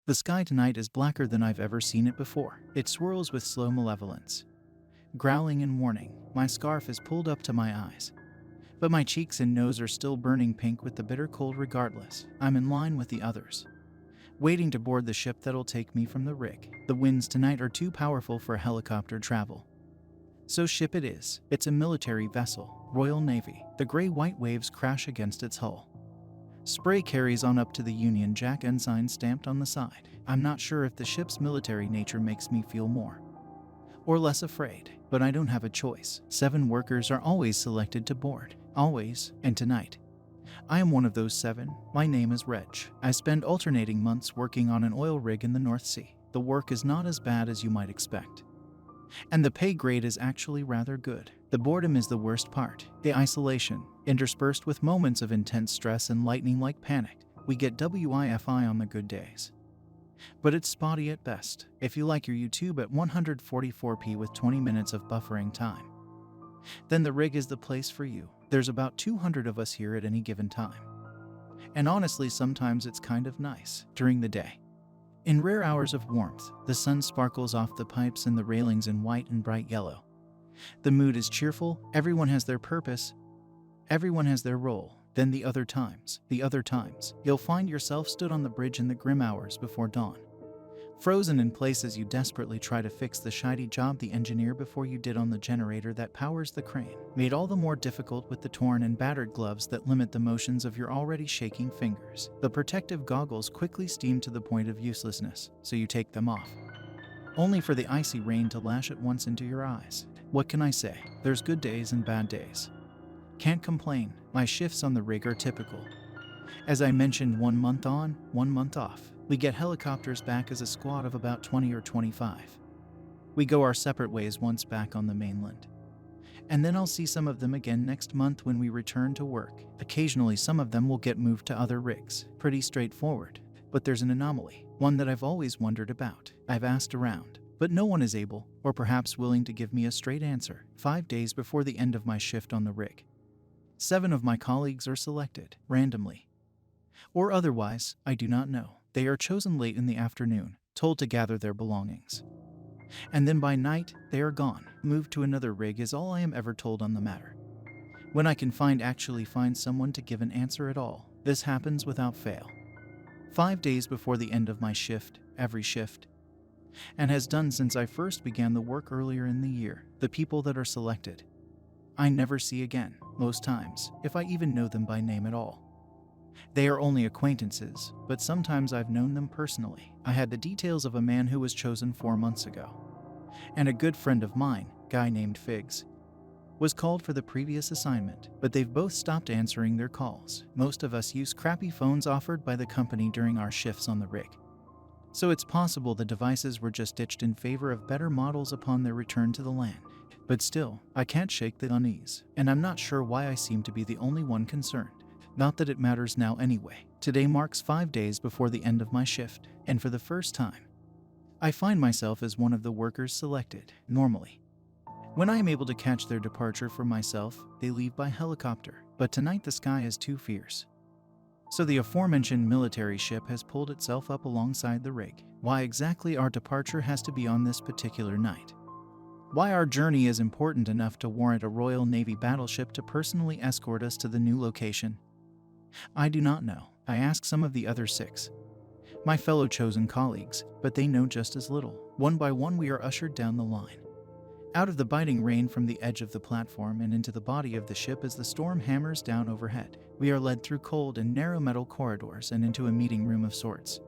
The sky tonight is blacker than I've ever seen it before. It swirls with slow malevolence. Growling in warning, my scarf is pulled up to my eyes. But my cheeks and nose are still burning pink with the bitter cold regardless. I'm in line with the others, waiting to board the ship that'll take me from the rig. The winds tonight are too powerful for helicopter travel. So ship it is. It's a military vessel, Royal Navy. The gray-white waves crash against its hull. Spray carries on up to the Union Jack ensign stamped on the side. I'm not sure if the ship's military nature makes me feel more or less afraid, but I don't have a choice. 7 workers are always selected to board. Always, and tonight. I am one of those 7. My name is Reg. I spend alternating months working on an oil rig in the North Sea. The work is not as bad as you might expect. And the pay grade is actually rather good. The boredom is the worst part. The isolation, interspersed with moments of intense stress and lightning-like panic. We get WIFI on the good days. But it's spotty at best. If you like your YouTube at 144p with 20 minutes of buffering time, then the rig is the place for you. There's about 200 of us here at any given time. And honestly, sometimes it's kind of nice during the day. In rare hours of warmth, the sun sparkles off the pipes and the railings in white and bright yellow. The mood is cheerful, everyone has their purpose, everyone has their role. Then the other times, you'll find yourself stood on the bridge in the grim hours before dawn, frozen in place as you desperately try to fix the shitty job the engineer before you did on the generator that powers the crane, made all the more difficult with the torn and battered gloves that limit the motions of your already shaking fingers. The protective goggles quickly steam to the point of uselessness, so you take them off, only for the icy rain to lash at once into your eyes. What can I say? There's good days and bad days. Can't complain. My shifts on the rig are typical. As I mentioned, 1 month on, 1 month off. We get helicopters back as a squad of about 20 or 25. We go our separate ways once back on the mainland. And then I'll see some of them again next month when we return to work. Occasionally some of them will get moved to other rigs. Pretty straightforward. But there's an anomaly, one that I've always wondered about. I've asked around, but no one is able, or perhaps willing to give me a straight answer. 5 days before the end of my shift on the rig, 7 of my colleagues are selected, randomly or otherwise, I do not know. They are chosen late in the afternoon, told to gather their belongings. And then by night, they are gone. Moved to another rig is all I am ever told on the matter. When I can actually find someone to give an answer at all, this happens without fail. 5 days before the end of my shift, every shift, and has done since I first began the work earlier in the year. The people that are selected, I never see again, most times, if I even know them by name at all. They are only acquaintances, but sometimes I've known them personally. I had the details of a man who was chosen 4 months ago. And a good friend of mine, guy named Figs, was called for the previous assignment, but they've both stopped answering their calls. Most of us use crappy phones offered by the company during our shifts on the rig. So it's possible the devices were just ditched in favor of better models upon their return to the land. But still, I can't shake the unease, and I'm not sure why I seem to be the only one concerned. Not that it matters now anyway. Today marks 5 days before the end of my shift, and for the first time, I find myself as one of the workers selected. Normally, when I am able to catch their departure for myself, they leave by helicopter. But tonight the sky is too fierce. So the aforementioned military ship has pulled itself up alongside the rig. Why exactly our departure has to be on this particular night? Why our journey is important enough to warrant a Royal Navy battleship to personally escort us to the new location? I do not know. I ask some of the other 6, my fellow chosen colleagues, but they know just as little. One by one we are ushered down the line, out of the biting rain from the edge of the platform and into the body of the ship as the storm hammers down overhead. We are led through cold and narrow metal corridors and into a meeting room of sorts,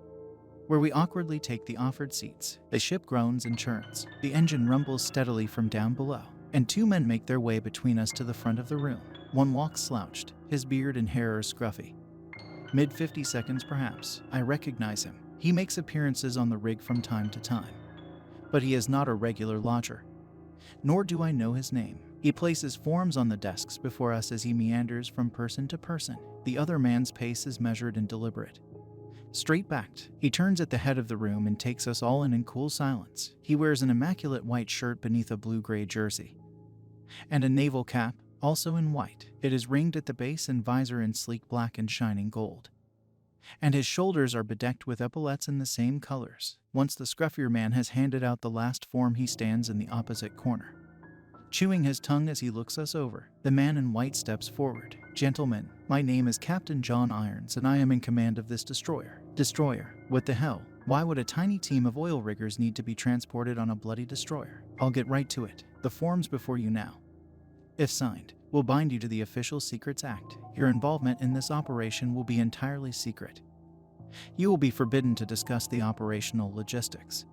where we awkwardly take the offered seats. The ship groans and churns. The engine rumbles steadily from down below, and 2 men make their way between us to the front of the room. One walks slouched, his beard and hair are scruffy. Mid-50 seconds perhaps. I recognize him. He makes appearances on the rig from time to time, but he is not a regular lodger. Nor do I know his name. He places forms on the desks before us as he meanders from person to person. The other man's pace is measured and deliberate. Straight-backed, he turns at the head of the room and takes us all in cool silence. He wears an immaculate white shirt beneath a blue-gray jersey, and a naval cap, also in white. It is ringed at the base and visor in sleek black and shining gold. and his shoulders are bedecked with epaulets in the same colors. Once the scruffier man has handed out the last form, he stands in the opposite corner, chewing his tongue as he looks us over. The man in white steps forward. "Gentlemen, my name is Captain John Irons, and I am in command of this destroyer." "Destroyer? What the hell? Why would a tiny team of oil riggers need to be transported on a bloody destroyer?" "I'll get right to it. The form's before you now. If signed, will bind you to the Official Secrets Act. Your involvement in this operation will be entirely secret. You will be forbidden to discuss the operational logistics,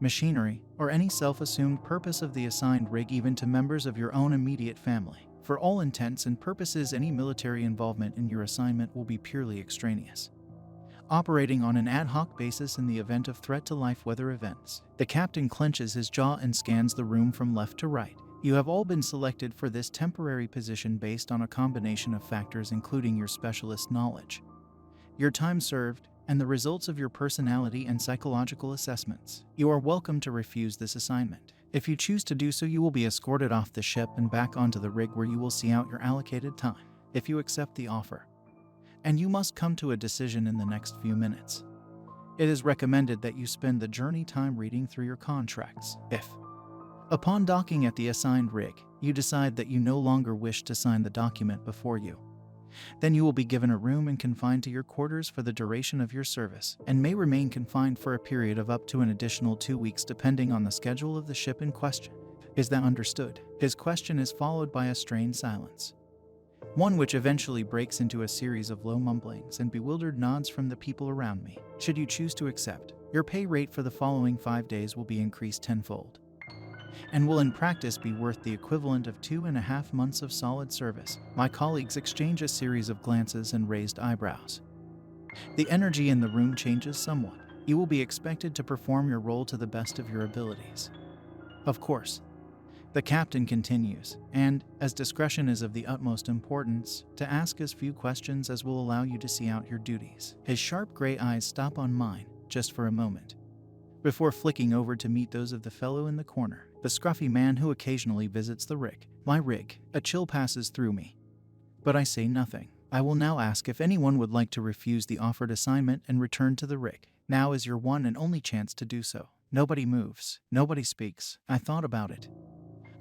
machinery, or any self-assumed purpose of the assigned rig, even to members of your own immediate family. For all intents and purposes, any military involvement in your assignment will be purely extraneous, operating on an ad hoc basis in the event of threat to life weather events." The captain clenches his jaw and scans the room from left to right. "You have all been selected for this temporary position based on a combination of factors, including your specialist knowledge, your time served, and the results of your personality and psychological assessments. You are welcome to refuse this assignment. If you choose to do so, you will be escorted off the ship and back onto the rig, where you will see out your allocated time. If you accept the offer, and you must come to a decision in the next few minutes, it is recommended that you spend the journey time reading through your contracts. If, upon docking at the assigned rig, you decide that you no longer wish to sign the document before you, then you will be given a room and confined to your quarters for the duration of your service, and may remain confined for a period of up to an additional 2 weeks, depending on the schedule of the ship in question. Is that understood?" His question is followed by a strained silence, one which eventually breaks into a series of low mumblings and bewildered nods from the people around me. "Should you choose to accept, your pay rate for the following 5 days will be increased tenfold, and will in practice be worth the equivalent of 2.5 months of solid service." My colleagues exchange a series of glances and raised eyebrows. The energy in the room changes somewhat. "You will be expected to perform your role to the best of your abilities, of course," the captain continues, "and, as discretion is of the utmost importance, to ask as few questions as will allow you to see out your duties." His sharp gray eyes stop on mine just for a moment, before flicking over to meet those of the fellow in the corner, the scruffy man who occasionally visits the rig. My rig. A chill passes through me, but I say nothing. I will now ask if anyone would like to refuse the offered assignment and return to the rig. Now is your one and only chance to do so. Nobody moves. Nobody speaks. I thought about it.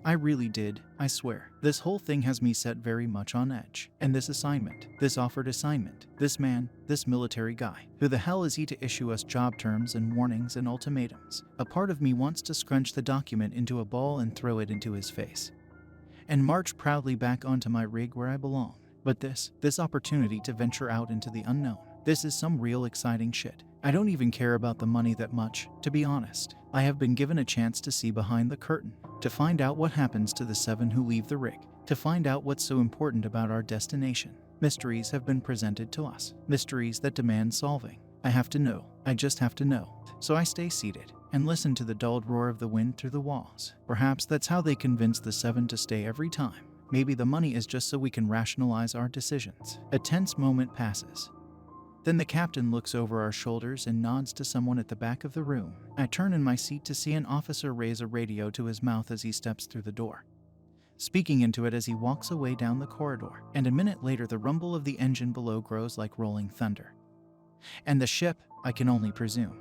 I really did, I swear. This whole thing has me set very much on edge. And this assignment, this offered assignment, this man, this military guy, who the hell is he to issue us job terms and warnings and ultimatums? A part of me wants to scrunch the document into a ball and throw it into his face, and march proudly back onto my rig where I belong. But this opportunity to venture out into the unknown, this is some real exciting shit. I don't even care about the money that much, to be honest. I have been given a chance to see behind the curtain, to find out what happens to the 7 who leave the rig, to find out what's so important about our destination. Mysteries have been presented to us, mysteries that demand solving. I have to know. I just have to know. So I stay seated and listen to the dulled roar of the wind through the walls. Perhaps that's how they convince the 7 to stay every time. Maybe the money is just so we can rationalize our decisions. A tense moment passes. Then the captain looks over our shoulders and nods to someone at the back of the room. I turn in my seat to see an officer raise a radio to his mouth as he steps through the door, speaking into it as he walks away down the corridor. And a minute later, the rumble of the engine below grows like rolling thunder. And the ship, I can only presume,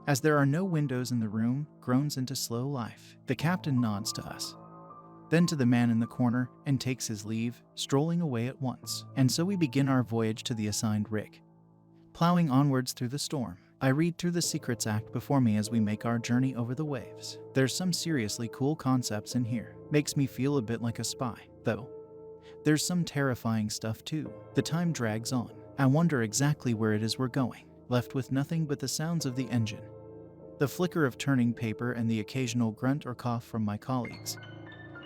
as there are no windows in the room, groans into slow life. The captain nods to us, then to the man in the corner, and takes his leave, strolling away at once. And so we begin our voyage to the assigned rig, plowing onwards through the storm. I read through the Secrets Act before me as we make our journey over the waves. There's some seriously cool concepts in here. Makes me feel a bit like a spy, though. There's some terrifying stuff too. The time drags on. I wonder exactly where it is we're going, left with nothing but the sounds of the engine, the flicker of turning paper, and the occasional grunt or cough from my colleagues.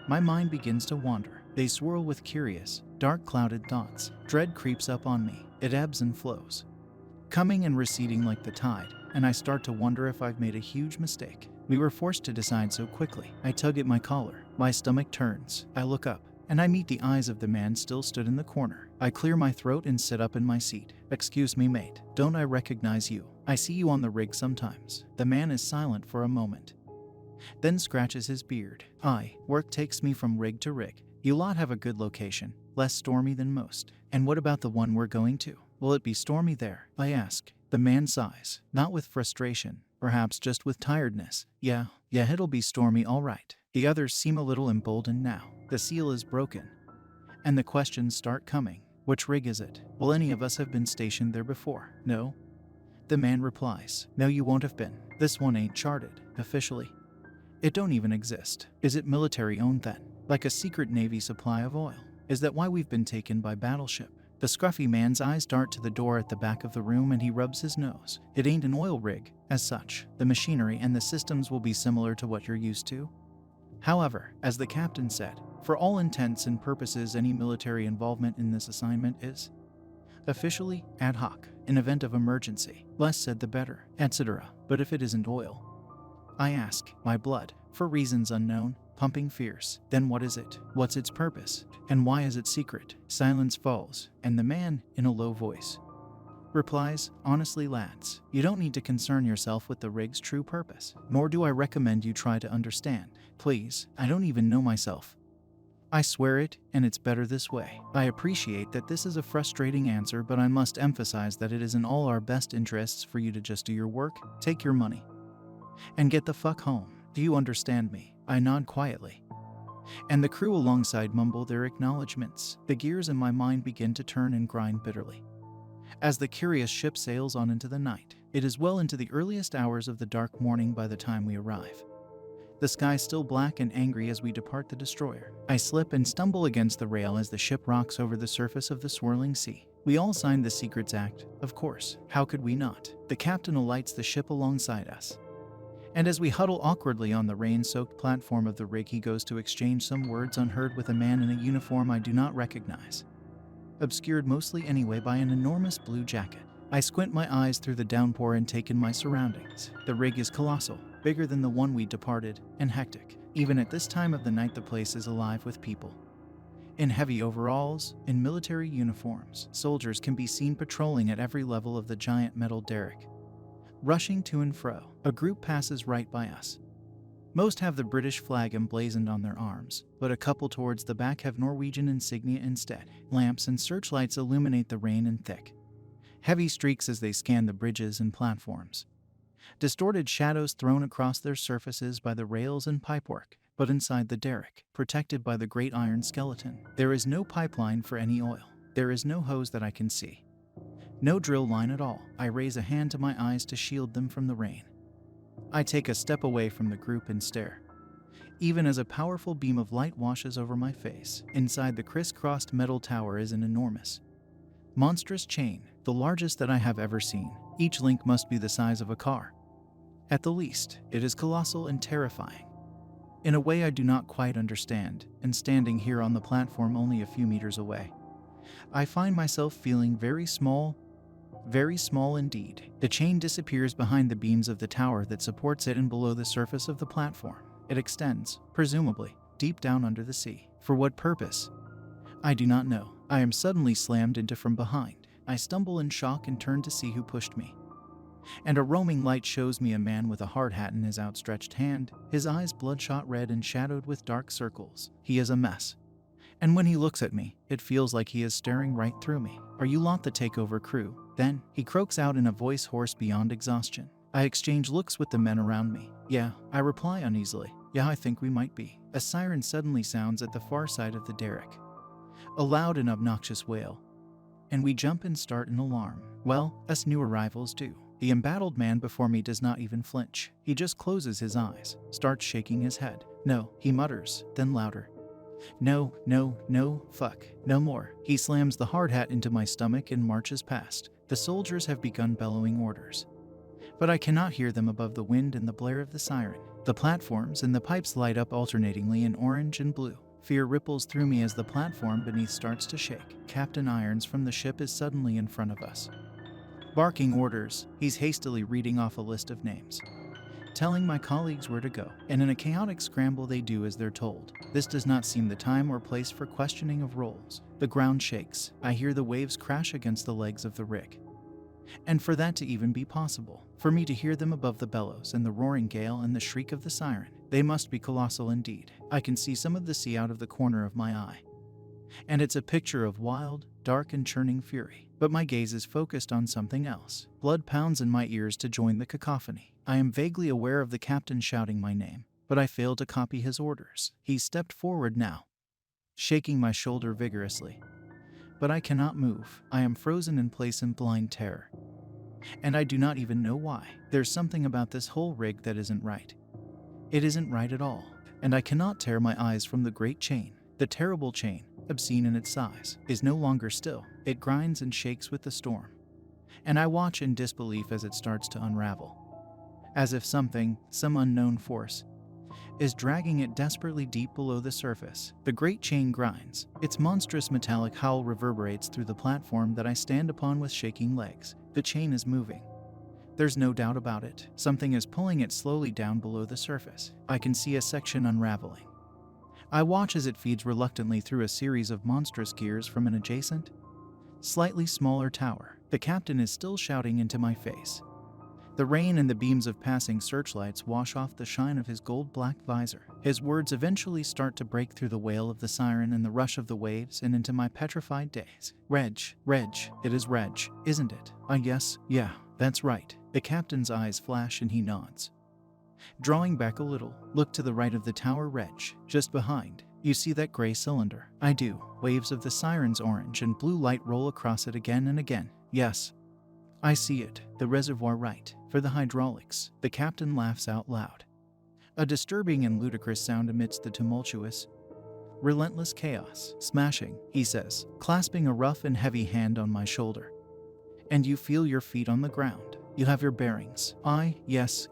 My mind begins to wander. They swirl with curious, dark clouded thoughts. Dread creeps up on me. It ebbs and flows, coming and receding like the tide, and I start to wonder if I've made a huge mistake. We were forced to decide so quickly. I tug at my collar. My stomach turns. I look up, and I meet the eyes of the man still stood in the corner. I clear my throat and sit up in my seat. "Excuse me, mate. Don't I recognize you? I see you on the rig sometimes." The man is silent for a moment, then scratches his beard. "Aye, work takes me from rig to rig. You lot have a good location, less stormy than most. And what about the one we're going to?" Will it be stormy there? I ask. The man sighs, not with frustration, perhaps just with tiredness. Yeah, it'll be stormy all right. The others seem a little emboldened now. The seal is broken, and the questions start coming. Which rig is it? Will any of us have been stationed there before? No. The man replies, no, you won't have been. This one ain't charted, officially. It don't even exist. Is it military owned then? Like a secret Navy supply of oil? Is that why we've been taken by battleship? The scruffy man's eyes dart to the door at the back of the room and he rubs his nose. It ain't an oil rig, as such. The machinery and the systems will be similar to what you're used to. However, as the captain said, for all intents and purposes any military involvement in this assignment is officially ad hoc, in event of emergency. Less said the better, etc. But if it isn't oil? I ask, my blood, for reasons unknown, pumping fierce. Then what is it? What's its purpose? And why is it secret? Silence falls, and the man, in a low voice, replies, honestly lads, you don't need to concern yourself with the rig's true purpose, nor do I recommend you try to understand. Please, I don't even know myself. I swear it, and it's better this way. I appreciate that this is a frustrating answer, but I must emphasize that it is in all our best interests for you to just do your work, take your money, and get the fuck home. Do you understand me? I nod quietly, and the crew alongside mumble their acknowledgements. The gears in my mind begin to turn and grind bitterly as the curious ship sails on into the night. It is well into the earliest hours of the dark morning by the time we arrive. The sky still black and angry as we depart the destroyer. I slip and stumble against the rail as the ship rocks over the surface of the swirling sea. We all signed the Secrets Act, of course. How could we not? The captain alights the ship alongside us, and as we huddle awkwardly on the rain-soaked platform of the rig, he goes to exchange some words unheard with a man in a uniform I do not recognize, obscured mostly anyway by an enormous blue jacket. I squint my eyes through the downpour and take in my surroundings. The rig is colossal, bigger than the one we departed, and hectic. Even at this time of the night, the place is alive with people. In heavy overalls, in military uniforms, soldiers can be seen patrolling at every level of the giant metal derrick, rushing to and fro. A group passes right by us. Most have the British flag emblazoned on their arms, but a couple towards the back have Norwegian insignia instead. Lamps and searchlights illuminate the rain in thick, heavy streaks as they scan the bridges and platforms. Distorted shadows thrown across their surfaces by the rails and pipework, but inside the derrick, protected by the great iron skeleton, there is no pipeline for any oil. There is no hose that I can see. No drill line at all. I raise a hand to my eyes to shield them from the rain. I take a step away from the group and stare, even as a powerful beam of light washes over my face. Inside the crisscrossed metal tower is an enormous, monstrous chain, the largest that I have ever seen. Each link must be the size of a car. At the least, it is colossal and terrifying, in a way I do not quite understand, and standing here on the platform only a few meters away, I find myself feeling very small indeed. The chain disappears behind the beams of the tower that supports it, and below the surface of the platform, it extends, presumably, deep down under the sea. For what purpose? I do not know. I am suddenly slammed into from behind. I stumble in shock and turn to see who pushed me, and a roaming light shows me a man with a hard hat in his outstretched hand, his eyes bloodshot red and shadowed with dark circles. He is a mess, and when he looks at me, it feels like he is staring right through me. Are you lot the takeover crew? Then, he croaks out in a voice hoarse beyond exhaustion. I exchange looks with the men around me. Yeah, I reply uneasily. Yeah, I think we might be. A siren suddenly sounds at the far side of the derrick, a loud and obnoxious wail, and we jump and start in alarm. Well, us new arrivals do. The embattled man before me does not even flinch. He just closes his eyes, starts shaking his head. No, he mutters, then louder. No, fuck, no more. He slams the hard hat into my stomach and marches past. The soldiers have begun bellowing orders, but I cannot hear them above the wind and the blare of the siren. The platforms and the pipes light up alternatingly in orange and blue. Fear ripples through me as the platform beneath starts to shake. Captain Irons from the ship is suddenly in front of us, barking orders. He's hastily reading off a list of names, telling my colleagues where to go, and in a chaotic scramble they do as they're told. This does not seem the time or place for questioning of roles. The ground shakes. I hear the waves crash against the legs of the rig. And for that to even be possible, for me to hear them above the bellows and the roaring gale and the shriek of the siren, they must be colossal indeed. I can see some of the sea out of the corner of my eye, and it's a picture of wild, dark and churning fury. but my gaze is focused on something else. Blood pounds in my ears to join the cacophony. I am vaguely aware of the captain shouting my name, but I fail to copy his orders. He stepped forward now, shaking my shoulder vigorously. But I cannot move. I am frozen in place in blind terror. And I do not even know why. There's something about this whole rig that isn't right. It isn't right at all. And I cannot tear my eyes from the great chain. The terrible chain, obscene in its size, is no longer still. It grinds and shakes with the storm. And I watch in disbelief as it starts to unravel. As if something, some unknown force, is dragging it desperately deep below the surface. The great chain grinds. Its monstrous metallic howl reverberates through the platform that I stand upon with shaking legs. The chain is moving. There's no doubt about it. Something is pulling it slowly down below the surface. I can see a section unraveling. I watch as it feeds reluctantly through a series of monstrous gears from an adjacent, slightly smaller tower. The captain is still shouting into my face. The rain and the beams of passing searchlights wash off the shine of his gold-black visor. His words eventually start to break through the wail of the siren and the rush of the waves and into my petrified daze. Reg, it is Reg, isn't it? Yes, yeah, that's right. The captain's eyes flash and he nods. Drawing back a little, look to the right of the tower, Reg, just behind. You see that gray cylinder? I do. Waves of the siren's orange and blue light roll across it again and again. Yes, I see it. The reservoir right. For the hydraulics. The captain laughs out loud. A disturbing and ludicrous sound amidst the tumultuous, relentless chaos. Smashing, he says, clasping a rough and heavy hand on my shoulder. And you feel your feet on the ground. You have your bearings. Yes,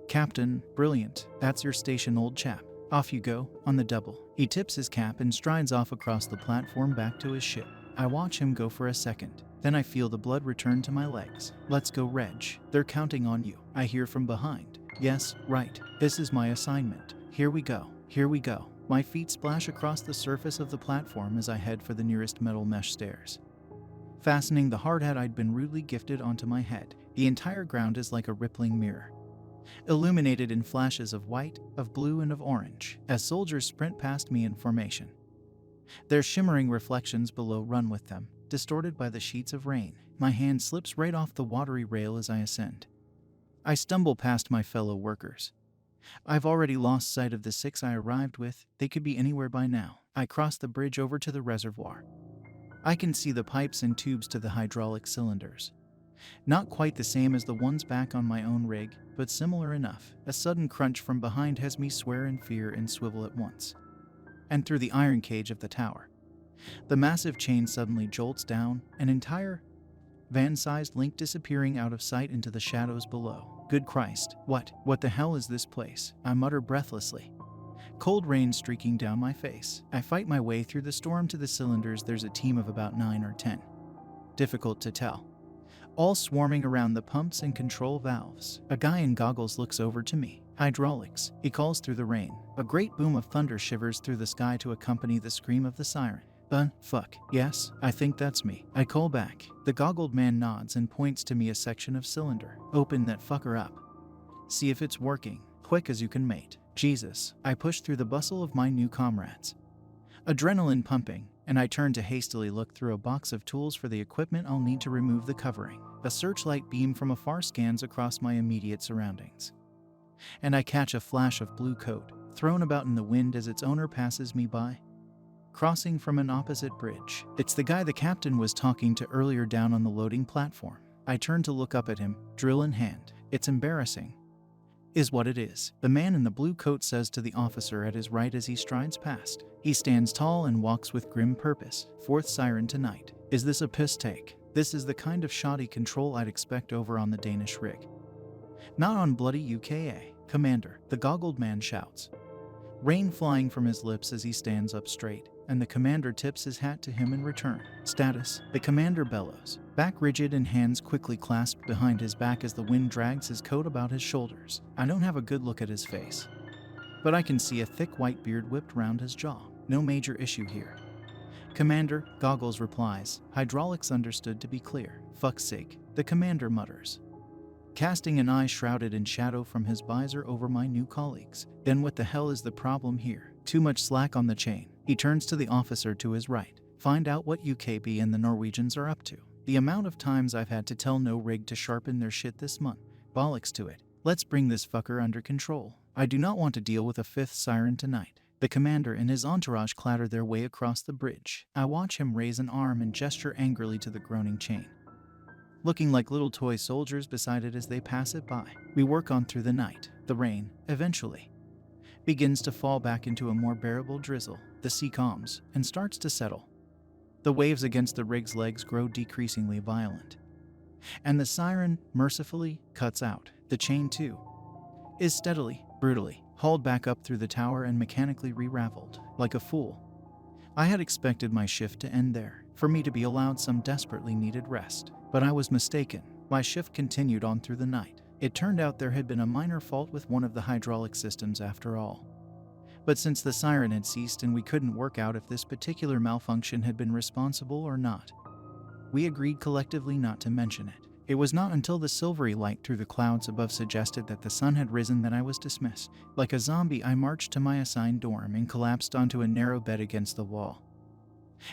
Captain, brilliant. That's your station, old chap. Off you go, on the double. He tips his cap and strides off across the platform back to his ship. I watch him go for a second. Then I feel the blood return to my legs. Let's go, Reg. They're counting on you. I hear from behind. Yes, right. This is my assignment. Here we go. My feet splash across the surface of the platform as I head for the nearest metal mesh stairs. Fastening the hard hat I'd been rudely gifted onto my head, the entire ground is like a rippling mirror, illuminated in flashes of white, of blue, and of orange, as soldiers sprint past me in formation. Their shimmering reflections below run with them, distorted by the sheets of rain. My hand slips right off the watery rail as I ascend. I stumble past my fellow workers. I've already lost sight of the 6 I arrived with. They could be anywhere by now. I cross the bridge over to the reservoir. I can see the pipes and tubes to the hydraulic cylinders. Not quite the same as the ones back on my own rig, but similar enough. A sudden crunch from behind has me swear in fear and swivel at once. And through the iron cage of the tower, the massive chain suddenly jolts down, an entire van-sized link disappearing out of sight into the shadows below. Good Christ, what the hell is this place? I mutter breathlessly. Cold rain streaking down my face. I fight my way through the storm to the cylinders. There's a team of about 9 or 10. Difficult to tell. All swarming around the pumps and control valves. A guy in goggles looks over to me. Hydraulics, he calls through the rain. A great boom of thunder shivers through the sky to accompany the scream of the siren. Fuck. Yes, I think that's me. I call back. The goggled man nods and points to me a section of cylinder. Open that fucker up. See if it's working. Quick as you can, mate. Jesus. I push through the bustle of my new comrades. Adrenaline pumping, and I turn to hastily look through a box of tools for the equipment I'll need to remove the covering. A searchlight beam from afar scans across my immediate surroundings. And I catch a flash of blue coat, thrown about in the wind as its owner passes me by, crossing from an opposite bridge. It's the guy the captain was talking to earlier down on the loading platform. I turn to look up at him, drill in hand. It's embarrassing, is what it is. The man in the blue coat says to the officer at his right as he strides past. He stands tall and walks with grim purpose. 4th siren tonight. Is this a piss take? This is the kind of shoddy control I'd expect over on the Danish rig. Not on bloody UKA. Commander, the goggled man shouts. Rain flying from his lips as he stands up straight, and the commander tips his hat to him in return. Status, the commander bellows, back rigid and hands quickly clasped behind his back as the wind drags his coat about his shoulders. I don't have a good look at his face, but I can see a thick white beard whipped round his jaw. No major issue here. Commander, Goggles replies, hydraulics understood to be clear. Fuck's sake, the commander mutters, casting an eye shrouded in shadow from his visor over my new colleagues. Then what the hell is the problem here? Too much slack on the chain. He turns to the officer to his right. Find out what UKB and the Norwegians are up to. The amount of times I've had to tell no rig to sharpen their shit this month. Bollocks to it. Let's bring this fucker under control. I do not want to deal with a fifth siren tonight. The commander and his entourage clatter their way across the bridge. I watch him raise an arm and gesture angrily to the groaning chain, looking like little toy soldiers beside it as they pass it by. We work on through the night. The rain, eventually, begins to fall back into a more bearable drizzle. The sea calms and starts to settle. The waves against the rig's legs grow decreasingly violent, and the siren mercifully cuts out. The chain, too, is steadily, brutally hauled back up through the tower and mechanically re-raveled. Like a fool, I had expected my shift to end there, for me to be allowed some desperately needed rest. But I was mistaken. My shift continued on through the night. It turned out there had been a minor fault with one of the hydraulic systems after all. But since the siren had ceased and we couldn't work out if this particular malfunction had been responsible or not, we agreed collectively not to mention it. It was not until the silvery light through the clouds above suggested that the sun had risen that I was dismissed. Like a zombie, I marched to my assigned dorm and collapsed onto a narrow bed against the wall,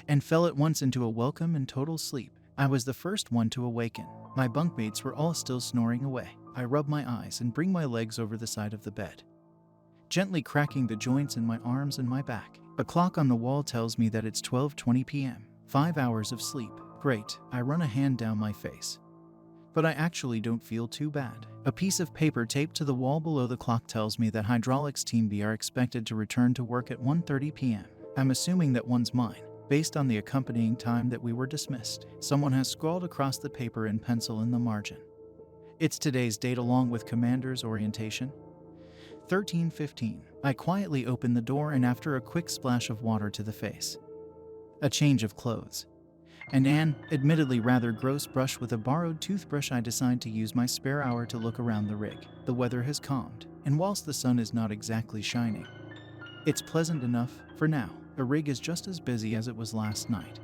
and fell at once into a welcome and total sleep. I was the first one to awaken. My bunkmates were all still snoring away. I rub my eyes and bring my legs over the side of the bed, gently cracking the joints in my arms and my back. A clock on the wall tells me that it's 12:20 p.m. 5 hours of sleep. Great. I run a hand down my face, but I actually don't feel too bad. A piece of paper taped to the wall below the clock tells me that Hydraulics Team B are expected to return to work at 1:30 p.m. I'm assuming that one's mine, based on the accompanying time that we were dismissed. Someone has scrawled across the paper in pencil in the margin. It's today's date along with Commander's orientation. 13:15. I quietly open the door and after a quick splash of water to the face, a change of clothes, and an, admittedly rather gross brush with a borrowed toothbrush, I decide to use my spare hour to look around the rig. The weather has calmed, and whilst the sun is not exactly shining, it's pleasant enough for now. The rig is just as busy as it was last night,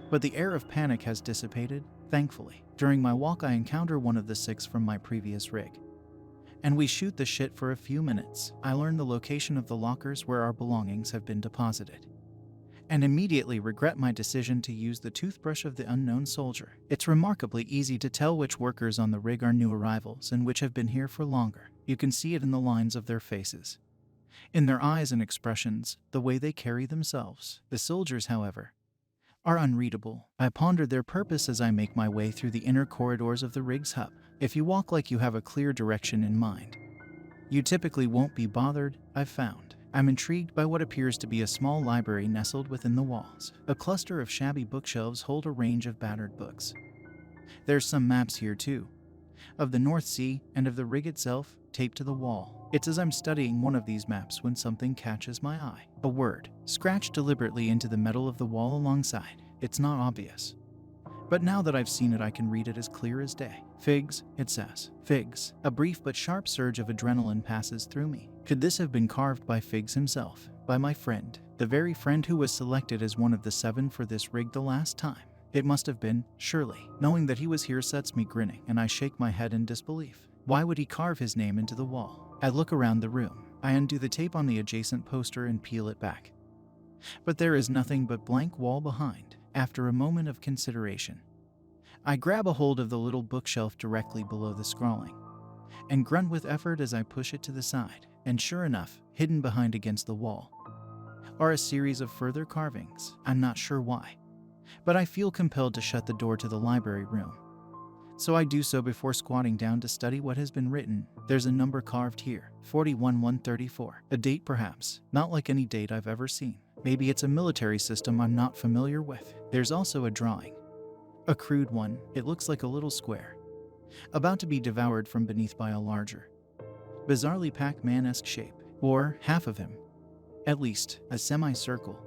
but the air of panic has dissipated, thankfully. During my walk I encounter one of the 6 from my previous rig, and we shoot the shit for a few minutes. I learn the location of the lockers where our belongings have been deposited, and immediately regret my decision to use the toothbrush of the unknown soldier. It's remarkably easy to tell which workers on the rig are new arrivals and which have been here for longer. You can see it in the lines of their faces, in their eyes and expressions, the way they carry themselves. The soldiers, however, are unreadable. I ponder their purpose as I make my way through the inner corridors of the rig's hub. If you walk like you have a clear direction in mind, you typically won't be bothered, I've found. I'm intrigued by what appears to be a small library nestled within the walls. A cluster of shabby bookshelves hold a range of battered books. There's some maps here too, of the North Sea and of the rig itself, taped to the wall. It's as I'm studying one of these maps when something catches my eye. A word, scratched deliberately into the metal of the wall alongside. It's not obvious, but now that I've seen it I can read it as clear as day. Figs, it says. Figs. A brief but sharp surge of adrenaline passes through me. Could this have been carved by Figs himself? By my friend, the very friend who was selected as one of the 7 for this rig the last time? It must have been, surely. Knowing that he was here sets me grinning, and I shake my head in disbelief. Why would he carve his name into the wall? I look around the room. I undo the tape on the adjacent poster and peel it back, but there is nothing but blank wall behind. After a moment of consideration, I grab a hold of the little bookshelf directly below the scrawling, and grunt with effort as I push it to the side. And sure enough, hidden behind against the wall are a series of further carvings. I'm not sure why, but I feel compelled to shut the door to the library room. So I do so before squatting down to study what has been written. There's a number carved here, 41-134. A date perhaps, not like any date I've ever seen. Maybe it's a military system I'm not familiar with. There's also a drawing, a crude one. It looks like a little square, about to be devoured from beneath by a larger, bizarrely Pac-Man-esque shape, or half of him, at least, a semicircle,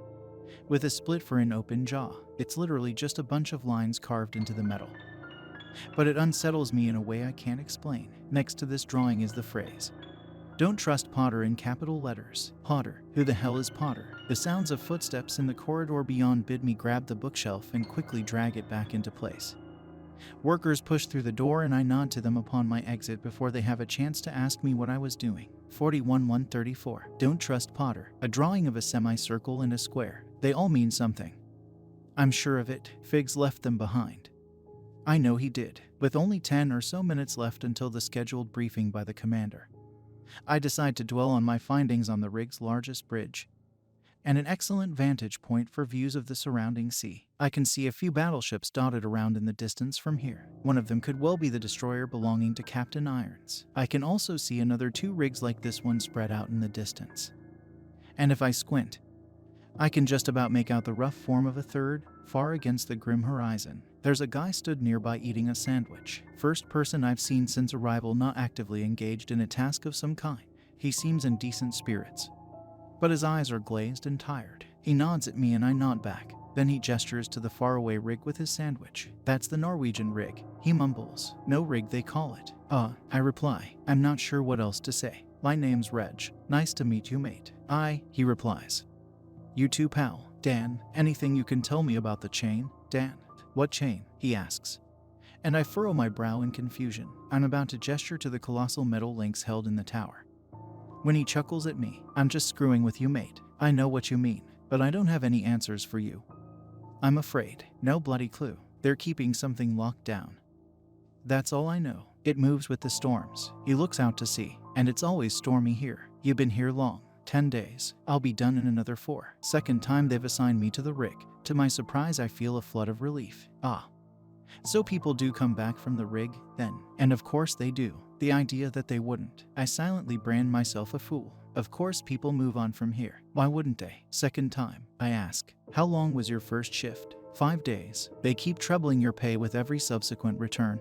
with a split for an open jaw. It's literally just a bunch of lines carved into the metal, but it unsettles me in a way I can't explain. Next to this drawing is the phrase, "Don't trust Potter," in capital letters. Potter? Who the hell is Potter? The sounds of footsteps in the corridor beyond bid me grab the bookshelf and quickly drag it back into place. Workers push through the door and I nod to them upon my exit before they have a chance to ask me what I was doing. 41-134. Don't trust Potter. A drawing of a semicircle and a square. They all mean something. I'm sure of it. Figs left them behind. I know he did. With only 10 or so minutes left until the scheduled briefing by the commander, I decide to dwell on my findings on the rig's largest bridge and an excellent vantage point for views of the surrounding sea. I can see a few battleships dotted around in the distance from here. One of them could well be the destroyer belonging to Captain Irons. I can also see another 2 rigs like this one spread out in the distance. And if I squint, I can just about make out the rough form of a third, far against the grim horizon. There's a guy stood nearby eating a sandwich. First person I've seen since arrival not actively engaged in a task of some kind. He seems in decent spirits, but his eyes are glazed and tired. He nods at me and I nod back. Then he gestures to the faraway rig with his sandwich. That's the Norwegian rig. He mumbles. No rig they call it. I reply. I'm not sure what else to say. My name's Reg. Nice to meet you, mate. He replies. You too, pal. Dan, anything you can tell me about the chain? Dan. What chain? He asks. And I furrow my brow in confusion. I'm about to gesture to the colossal metal links held in the tower, when he chuckles at me. I'm just screwing with you, mate. I know what you mean, but I don't have any answers for you. I'm afraid. No bloody clue. They're keeping something locked down. That's all I know. It moves with the storms. He looks out to sea, and it's always stormy here. You've been here long. 10 days. I'll be done in another 4. Second time they've assigned me to the rig. To my surprise, I feel a flood of relief. So people do come back from the rig, then. And of course they do. The idea that they wouldn't. I silently brand myself a fool. Of course people move on from here. Why wouldn't they? Second time, I ask. How long was your first shift? 5 days. They keep trebling your pay with every subsequent return.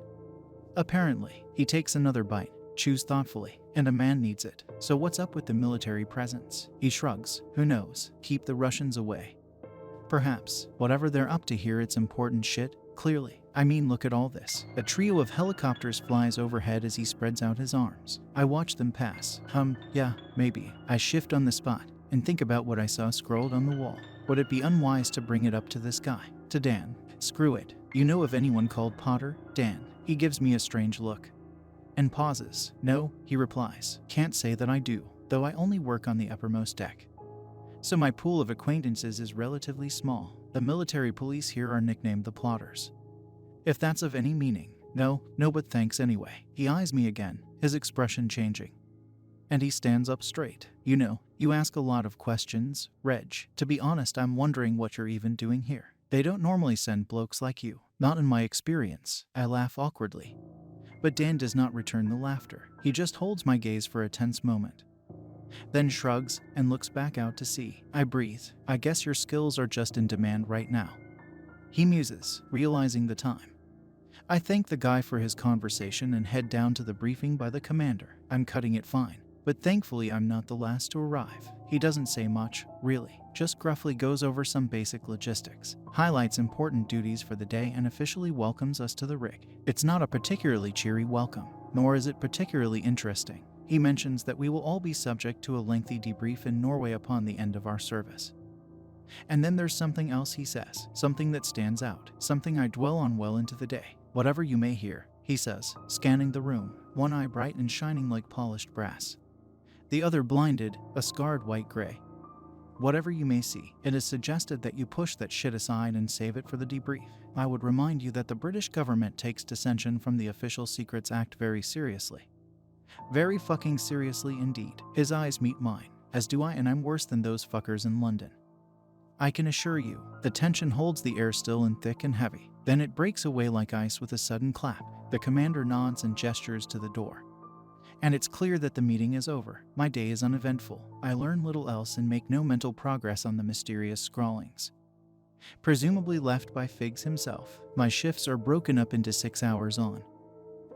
Apparently. He takes another bite, chews thoughtfully, and a man needs it. So what's up with the military presence? He shrugs. Who knows? Keep the Russians away. Perhaps. Whatever they're up to here, it's important shit. Clearly. I mean, look at all this. A trio of helicopters flies overhead as he spreads out his arms. I watch them pass. Yeah, maybe. I shift on the spot and think about what I saw scrolled on the wall. Would it be unwise to bring it up to this guy? To Dan. Screw it. You know of anyone called Potter? Dan. He gives me a strange look and pauses. No, he replies. Can't say that I do, though I only work on the uppermost deck, so my pool of acquaintances is relatively small. The military police here are nicknamed the Plotters, if that's of any meaning. No, but thanks anyway. He eyes me again, his expression changing, and he stands up straight. You know, you ask a lot of questions, Reg. To be honest, I'm wondering what you're even doing here. They don't normally send blokes like you. Not in my experience. I laugh awkwardly, but Dan does not return the laughter. He just holds my gaze for a tense moment, then shrugs and looks back out to sea. I breathe. I guess your skills are just in demand right now. He muses, realizing the time. I thank the guy for his conversation and head down to the briefing by the commander. I'm cutting it fine, but thankfully I'm not the last to arrive. He doesn't say much, really, just gruffly goes over some basic logistics, highlights important duties for the day, and officially welcomes us to the rig. It's not a particularly cheery welcome, nor is it particularly interesting. He mentions that we will all be subject to a lengthy debrief in Norway upon the end of our service. And then there's something else he says, something that stands out, something I dwell on well into the day. Whatever you may hear, he says, scanning the room, one eye bright and shining like polished brass, the other blinded, a scarred white-gray. Whatever you may see, it is suggested that you push that shit aside and save it for the debrief. I would remind you that the British government takes dissension from the Official Secrets Act very seriously. Very fucking seriously indeed. His eyes meet mine, as do I, and I'm worse than those fuckers in London. I can assure you. The tension holds the air still and thick and heavy. Then it breaks away like ice with a sudden clap. The commander nods and gestures to the door, and it's clear that the meeting is over. My day is uneventful. I learn little else and make no mental progress on the mysterious scrawlings, presumably left by Figs himself. My shifts are broken up into 6 hours on,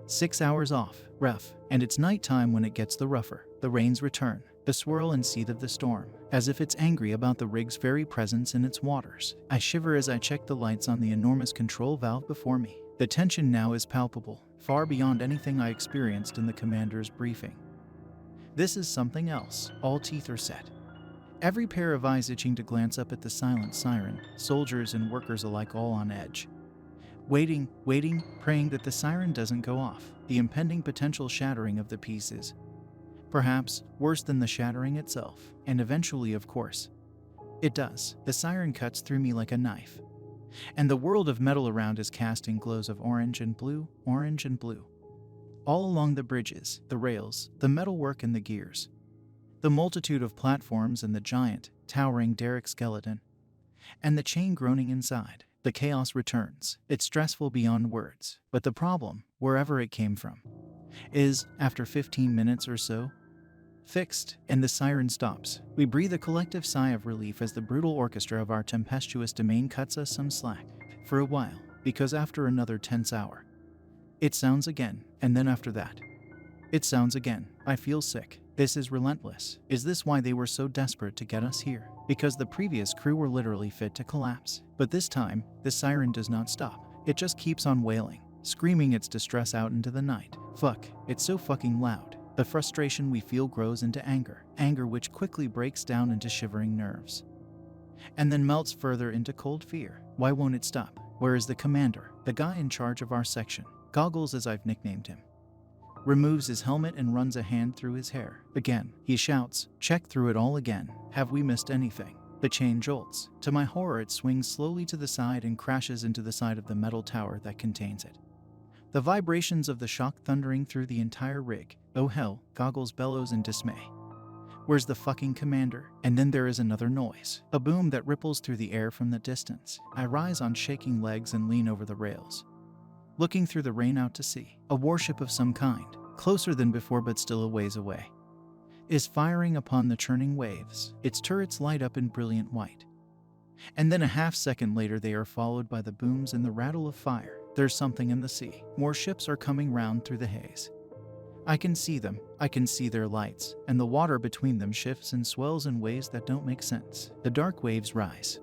6 hours off, rough, and it's nighttime when it gets the rougher. The rains return, the swirl and seethe of the storm, as if it's angry about the rig's very presence in its waters. I shiver as I check the lights on the enormous control valve before me. The tension now is palpable, far beyond anything I experienced in the commander's briefing. This is something else. All teeth are set, every pair of eyes itching to glance up at the silent siren, soldiers and workers alike all on edge. Waiting, praying that the siren doesn't go off. The impending potential shattering of the peace is, perhaps, worse than the shattering itself. And eventually, of course, it does. The siren cuts through me like a knife, And the world of metal around is casting glows of orange and blue, all along the bridges, the rails, the metalwork and the gears. The multitude of platforms and the giant, towering derrick skeleton. And the chain groaning inside. The chaos returns. It's stressful beyond words. But the problem, wherever it came from, is, after 15 minutes or so, fixed, and the siren stops. We breathe a collective sigh of relief as the brutal orchestra of our tempestuous domain cuts us some slack. For a while, because after another tense hour, it sounds again, and then after that, it sounds again. I feel sick. This is relentless. Is this why they were so desperate to get us here? Because the previous crew were literally fit to collapse. But this time, the siren does not stop. It just keeps on wailing, screaming its distress out into the night. Fuck, it's so fucking loud. The frustration we feel grows into anger which quickly breaks down into shivering nerves. And then melts further into cold fear. Why won't it stop? Where is the commander, the guy in charge of our section? Goggles, as I've nicknamed him, removes his helmet and runs a hand through his hair. Again, he shouts, "Check through it all again. Have we missed anything?" The chain jolts. To my horror, it swings slowly to the side and crashes into the side of the metal tower that contains it. The vibrations of the shock thundering through the entire rig. Oh hell, Goggles bellows in dismay. Where's the fucking commander? And then there is another noise. A boom that ripples through the air from the distance. I rise on shaking legs and lean over the rails, looking through the rain out to sea. A warship of some kind, closer than before but still a ways away, is firing upon the churning waves. Its turrets light up in brilliant white. And then a half second later they are followed by the booms and the rattle of fire. There's something in the sea. More ships are coming round through the haze. I can see them. I can see their lights, and the water between them shifts and swells in ways that don't make sense. The dark waves rise.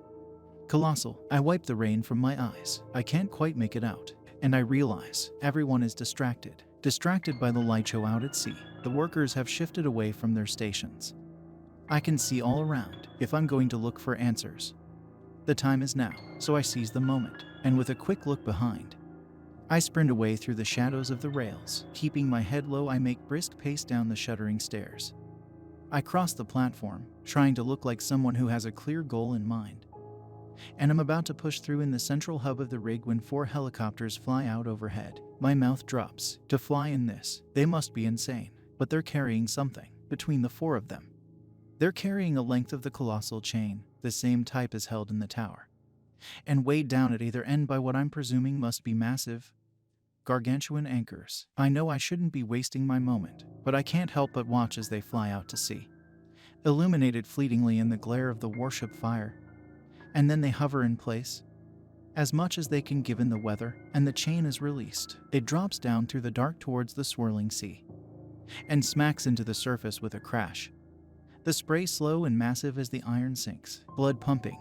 Colossal. I wipe the rain from my eyes. I can't quite make it out. And I realize everyone is distracted by the light show out at sea. The workers have shifted away from their stations. I can see all around if I'm going to look for answers. The time is now, so I seize the moment, and with a quick look behind, I sprint away through the shadows of the rails. Keeping my head low, I make brisk pace down the shuddering stairs. I cross the platform, trying to look like someone who has a clear goal in mind. And I'm about to push through in the central hub of the rig when 4 helicopters fly out overhead. My mouth drops. To fly in this, they must be insane. But they're carrying something. Between the 4 of them, they're carrying a length of the colossal chain, the same type as held in the tower, and weighed down at either end by what I'm presuming must be massive, gargantuan anchors. I know I shouldn't be wasting my moment, but I can't help but watch as they fly out to sea, illuminated fleetingly in the glare of the warship fire. And then they hover in place, as much as they can given the weather, and the chain is released. It drops down through the dark towards the swirling sea, and smacks into the surface with a crash. The spray slow and massive as the iron sinks, blood pumping.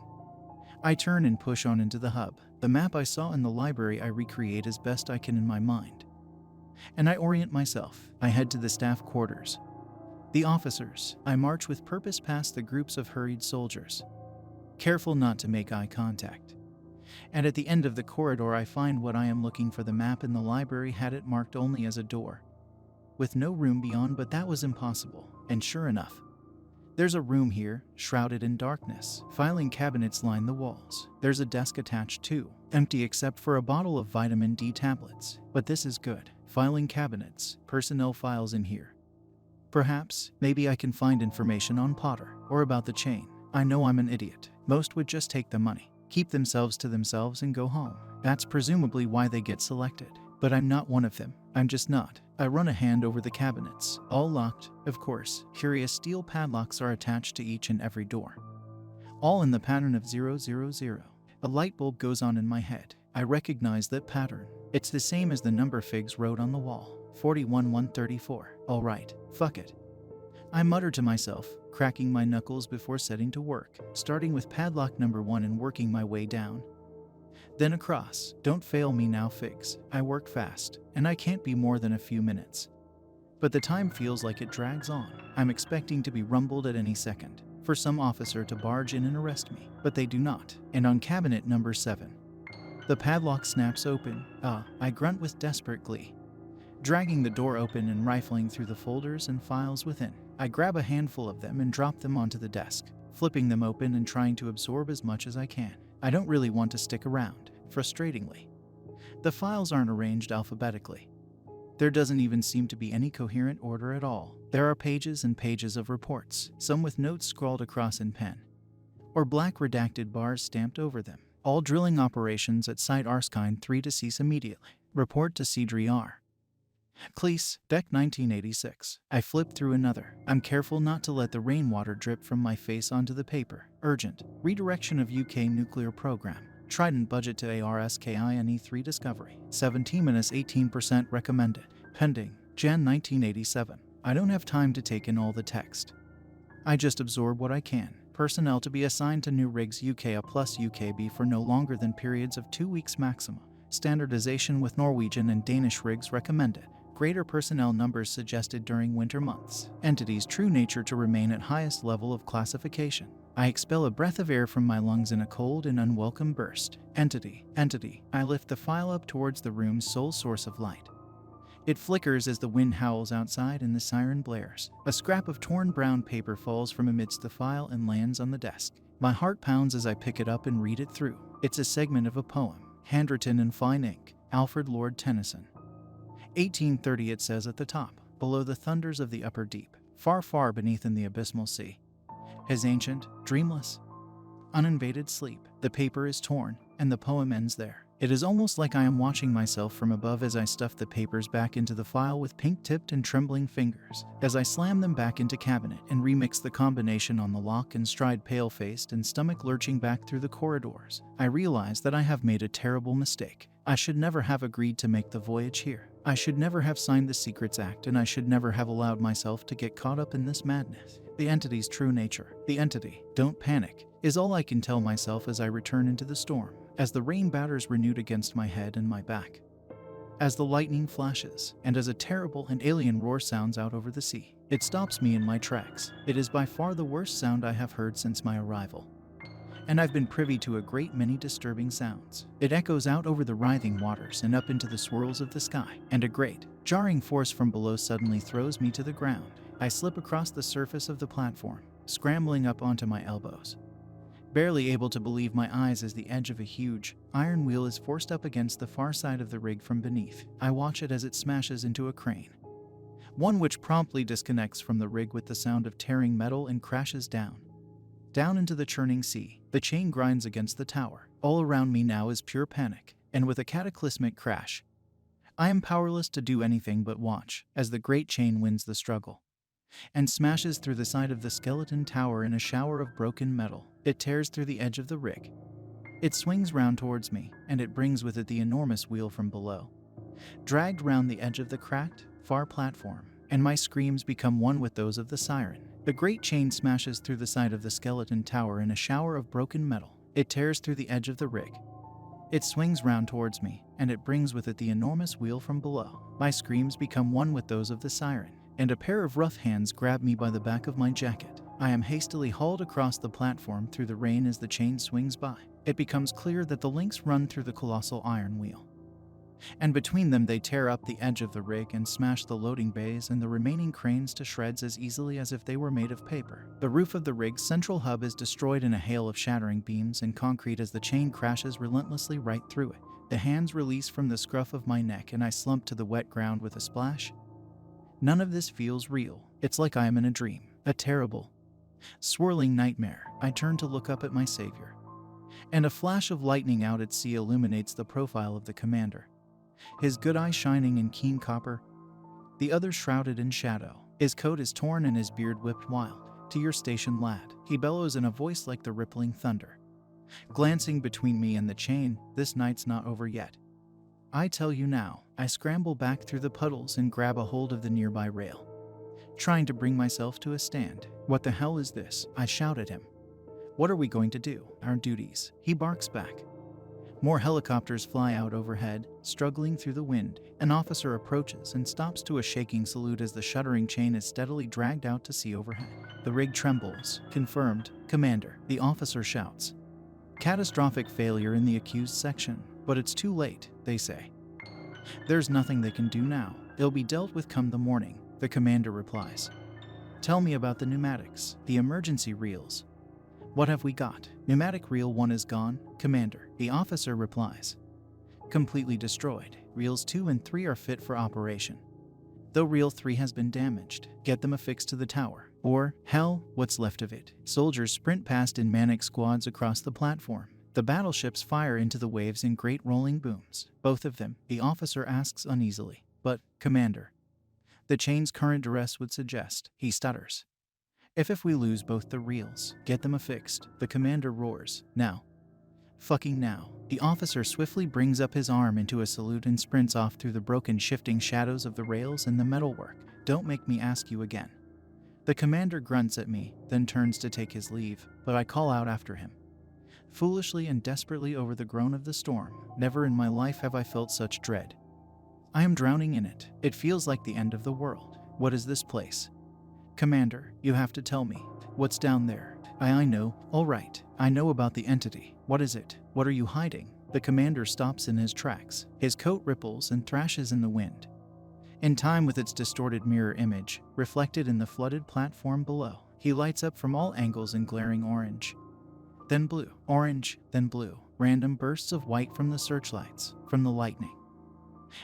I turn and push on into the hub. The map I saw in the library I recreate as best I can in my mind. And I orient myself. I head to the staff quarters. The officers. I march with purpose past the groups of hurried soldiers, careful not to make eye contact. And at the end of the corridor I find what I am looking for. The map in the library had it marked only as a door, with no room beyond, but that was impossible. And sure enough, there's a room here, shrouded in darkness. Filing cabinets line the walls. There's a desk attached too, empty except for a bottle of vitamin D tablets. But this is good. Filing cabinets, personnel files in here. Perhaps, maybe I can find information on Potter, or about the chain. I know I'm an idiot. Most would just take the money, keep themselves to themselves and go home. That's presumably why they get selected. But I'm not one of them. I'm just not. I run a hand over the cabinets, all locked, of course. Curious steel padlocks are attached to each and every door, all in the pattern of 000. A light bulb goes on in my head. I recognize that pattern. It's the same as the number Figs wrote on the wall, 41134. All right, fuck it, I mutter to myself, cracking my knuckles before setting to work, starting with padlock number 1 and working my way down, then across. Don't fail me now, Figs. I work fast, and I can't be more than a few minutes. But the time feels like it drags on. I'm expecting to be rumbled at any second, for some officer to barge in and arrest me, but they do not. And on cabinet number 7, the padlock snaps open. I grunt with desperate glee, dragging the door open and rifling through the folders and files within. I grab a handful of them and drop them onto the desk, flipping them open and trying to absorb as much as I can. I don't really want to stick around, frustratingly. The files aren't arranged alphabetically. There doesn't even seem to be any coherent order at all. There are pages and pages of reports, some with notes scrawled across in pen, or black redacted bars stamped over them. All drilling operations at Site Arskine 3 to cease immediately. Report to Cedri R. Cleese, Deck 1986. I flip through another. I'm careful not to let the rainwater drip from my face onto the paper. Urgent. Redirection of UK nuclear program. Trident budget to ARSKINE3 discovery. 17-18% recommended. Pending. Jan 1987. I don't have time to take in all the text. I just absorb what I can. Personnel to be assigned to new rigs UKA plus UKB for no longer than periods of 2 weeks maximum. Standardization with Norwegian and Danish rigs recommended. Greater personnel numbers suggested during winter months. Entity's true nature to remain at highest level of classification. I expel a breath of air from my lungs in a cold and unwelcome burst. Entity. I lift the file up towards the room's sole source of light. It flickers as the wind howls outside and the siren blares. A scrap of torn brown paper falls from amidst the file and lands on the desk. My heart pounds as I pick it up and read it through. It's a segment of a poem, handwritten in fine ink. Alfred Lord Tennyson. 1830 it says at the top, below the thunders of the upper deep, far, far beneath in the abysmal sea. His ancient, dreamless, uninvaded sleep. The paper is torn, and the poem ends there. It is almost like I am watching myself from above as I stuff the papers back into the file with pink-tipped and trembling fingers. As I slam them back into cabinet and remix the combination on the lock and stride pale-faced and stomach lurching back through the corridors, I realize that I have made a terrible mistake. I should never have agreed to make the voyage here. I should never have signed the Secrets Act, and I should never have allowed myself to get caught up in this madness. The entity's true nature. The entity, don't panic, is all I can tell myself as I return into the storm, as the rain batters renewed against my head and my back, as the lightning flashes, and as a terrible and alien roar sounds out over the sea. It stops me in my tracks. It is by far the worst sound I have heard since my arrival, and I've been privy to a great many disturbing sounds. It echoes out over the writhing waters and up into the swirls of the sky, and a great, jarring force from below suddenly throws me to the ground. I slip across the surface of the platform, scrambling up onto my elbows, barely able to believe my eyes as the edge of a huge, iron wheel is forced up against the far side of the rig from beneath. I watch it as it smashes into a crane, one which promptly disconnects from the rig with the sound of tearing metal and crashes down into the churning sea. The chain grinds against the tower. All around me now is pure panic, and with a cataclysmic crash, I am powerless to do anything but watch as the great chain wins the struggle and smashes through the side of the skeleton tower in a shower of broken metal. It tears through the edge of the rig. It swings round towards me, and it brings with it the enormous wheel from below, dragged round the edge of the cracked, far platform, and my screams become one with those of the siren. The great chain smashes through the side of the skeleton tower in a shower of broken metal. It tears through the edge of the rig. It swings round towards me, and it brings with it the enormous wheel from below. My screams become one with those of the siren, and a pair of rough hands grab me by the back of my jacket. I am hastily hauled across the platform through the rain as the chain swings by. It becomes clear that the links run through the colossal iron wheel, and between them they tear up the edge of the rig and smash the loading bays and the remaining cranes to shreds as easily as if they were made of paper. The roof of the rig's central hub is destroyed in a hail of shattering beams and concrete as the chain crashes relentlessly right through it. The hands release from the scruff of my neck and I slump to the wet ground with a splash. None of this feels real. It's like I am in a dream, a terrible, swirling nightmare. I turn to look up at my savior, and a flash of lightning out at sea illuminates the profile of the commander, his good eye shining in keen copper, the other shrouded in shadow. His coat is torn and his beard whipped wild. "To your station, lad," he bellows in a voice like the rippling thunder, glancing between me and the chain. "This night's not over yet, I tell you now." I scramble back through the puddles and grab a hold of the nearby rail, trying to bring myself to a stand. "What the hell is this?" I shout at him. "What are we going to do?" "Our duties," he barks back. More helicopters fly out overhead, struggling through the wind. An officer approaches and stops to a shaking salute as the shuddering chain is steadily dragged out to sea overhead. The rig trembles. "Confirmed, Commander," the officer shouts. "Catastrophic failure in the accused section, but it's too late," they say. "There's nothing they can do now. It'll be dealt with come the morning," the commander replies. "Tell me about the pneumatics, the emergency reels." What have we got? Pneumatic reel 1 is gone, Commander, the officer replies. Completely destroyed. Reels 2 and 3 are fit for operation, though reel 3 has been damaged. Get them affixed to the tower. Or, hell, what's left of it. Soldiers sprint past in manic squads across the platform. The battleships fire into the waves in great rolling booms. Both of them, the officer asks uneasily. But, Commander, the chain's current duress would suggest, he stutters. If we lose both the reels, get them affixed, the commander roars. Now. Fucking now. The officer swiftly brings up his arm into a salute and sprints off through the broken shifting shadows of the rails and the metalwork. Don't make me ask you again. The commander grunts at me, then turns to take his leave, but I call out after him. Foolishly and desperately over the groan of the storm, never in my life have I felt such dread. I am drowning in it. It feels like the end of the world. What is this place? Commander, you have to tell me. What's down there? I know. All right. I know about the entity. What is it? What are you hiding? The commander stops in his tracks. His coat ripples and thrashes in the wind, in time with its distorted mirror image, reflected in the flooded platform below. He lights up from all angles in glaring orange. Then blue. Orange, then blue. Random bursts of white from the searchlights, from the lightning,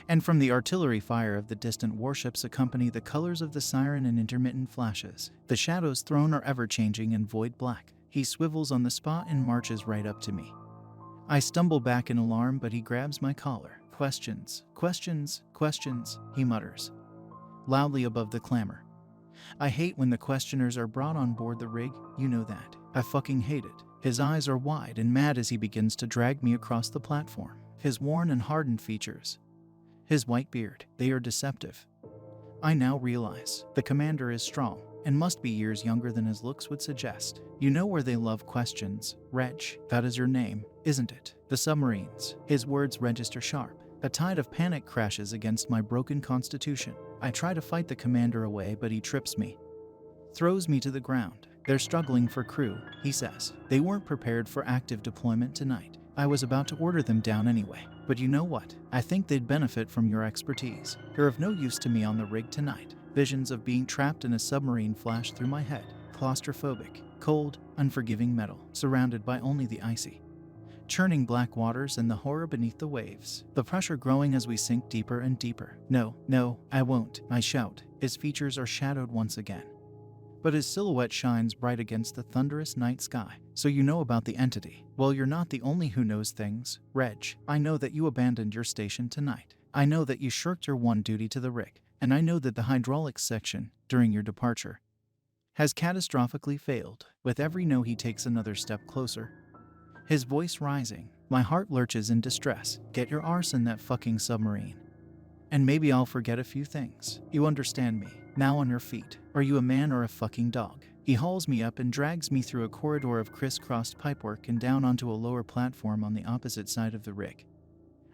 and from the artillery fire of the distant warships accompany the colors of the siren in intermittent flashes. The shadows thrown are ever-changing and void black. He swivels on the spot and marches right up to me. I stumble back in alarm, but he grabs my collar. Questions, questions, questions, he mutters, loudly above the clamor. I hate when the questioners are brought on board the rig, you know that. I fucking hate it. His eyes are wide and mad as he begins to drag me across the platform. His worn and hardened features, his white beard, they are deceptive. I now realize the commander is strong and must be years younger than his looks would suggest. You know where they love questions, Reg, that is your name, isn't it? The submarines. His words register sharp. A tide of panic crashes against my broken constitution. I try to fight the commander away, but he trips me, throws me to the ground. They're struggling for crew, he says. They weren't prepared for active deployment tonight. I was about to order them down anyway. But you know what? I think they'd benefit from your expertise. You're of no use to me on the rig tonight. Visions of being trapped in a submarine flash through my head. Claustrophobic, cold, unforgiving metal, surrounded by only the icy, churning black waters and the horror beneath the waves. The pressure growing as we sink deeper and deeper. No, I won't, I shout. His features are shadowed once again, but his silhouette shines bright against the thunderous night sky. So you know about the entity. Well, you're not the only who knows things, Reg. I know that you abandoned your station tonight. I know that you shirked your one duty to the rig. And I know that the hydraulics section, during your departure, has catastrophically failed. With every no, he takes another step closer, his voice rising. My heart lurches in distress. Get your arse in that fucking submarine, and maybe I'll forget a few things. You understand me. Now on your feet. Are you a man or a fucking dog? He hauls me up and drags me through a corridor of crisscrossed pipework and down onto a lower platform on the opposite side of the rig.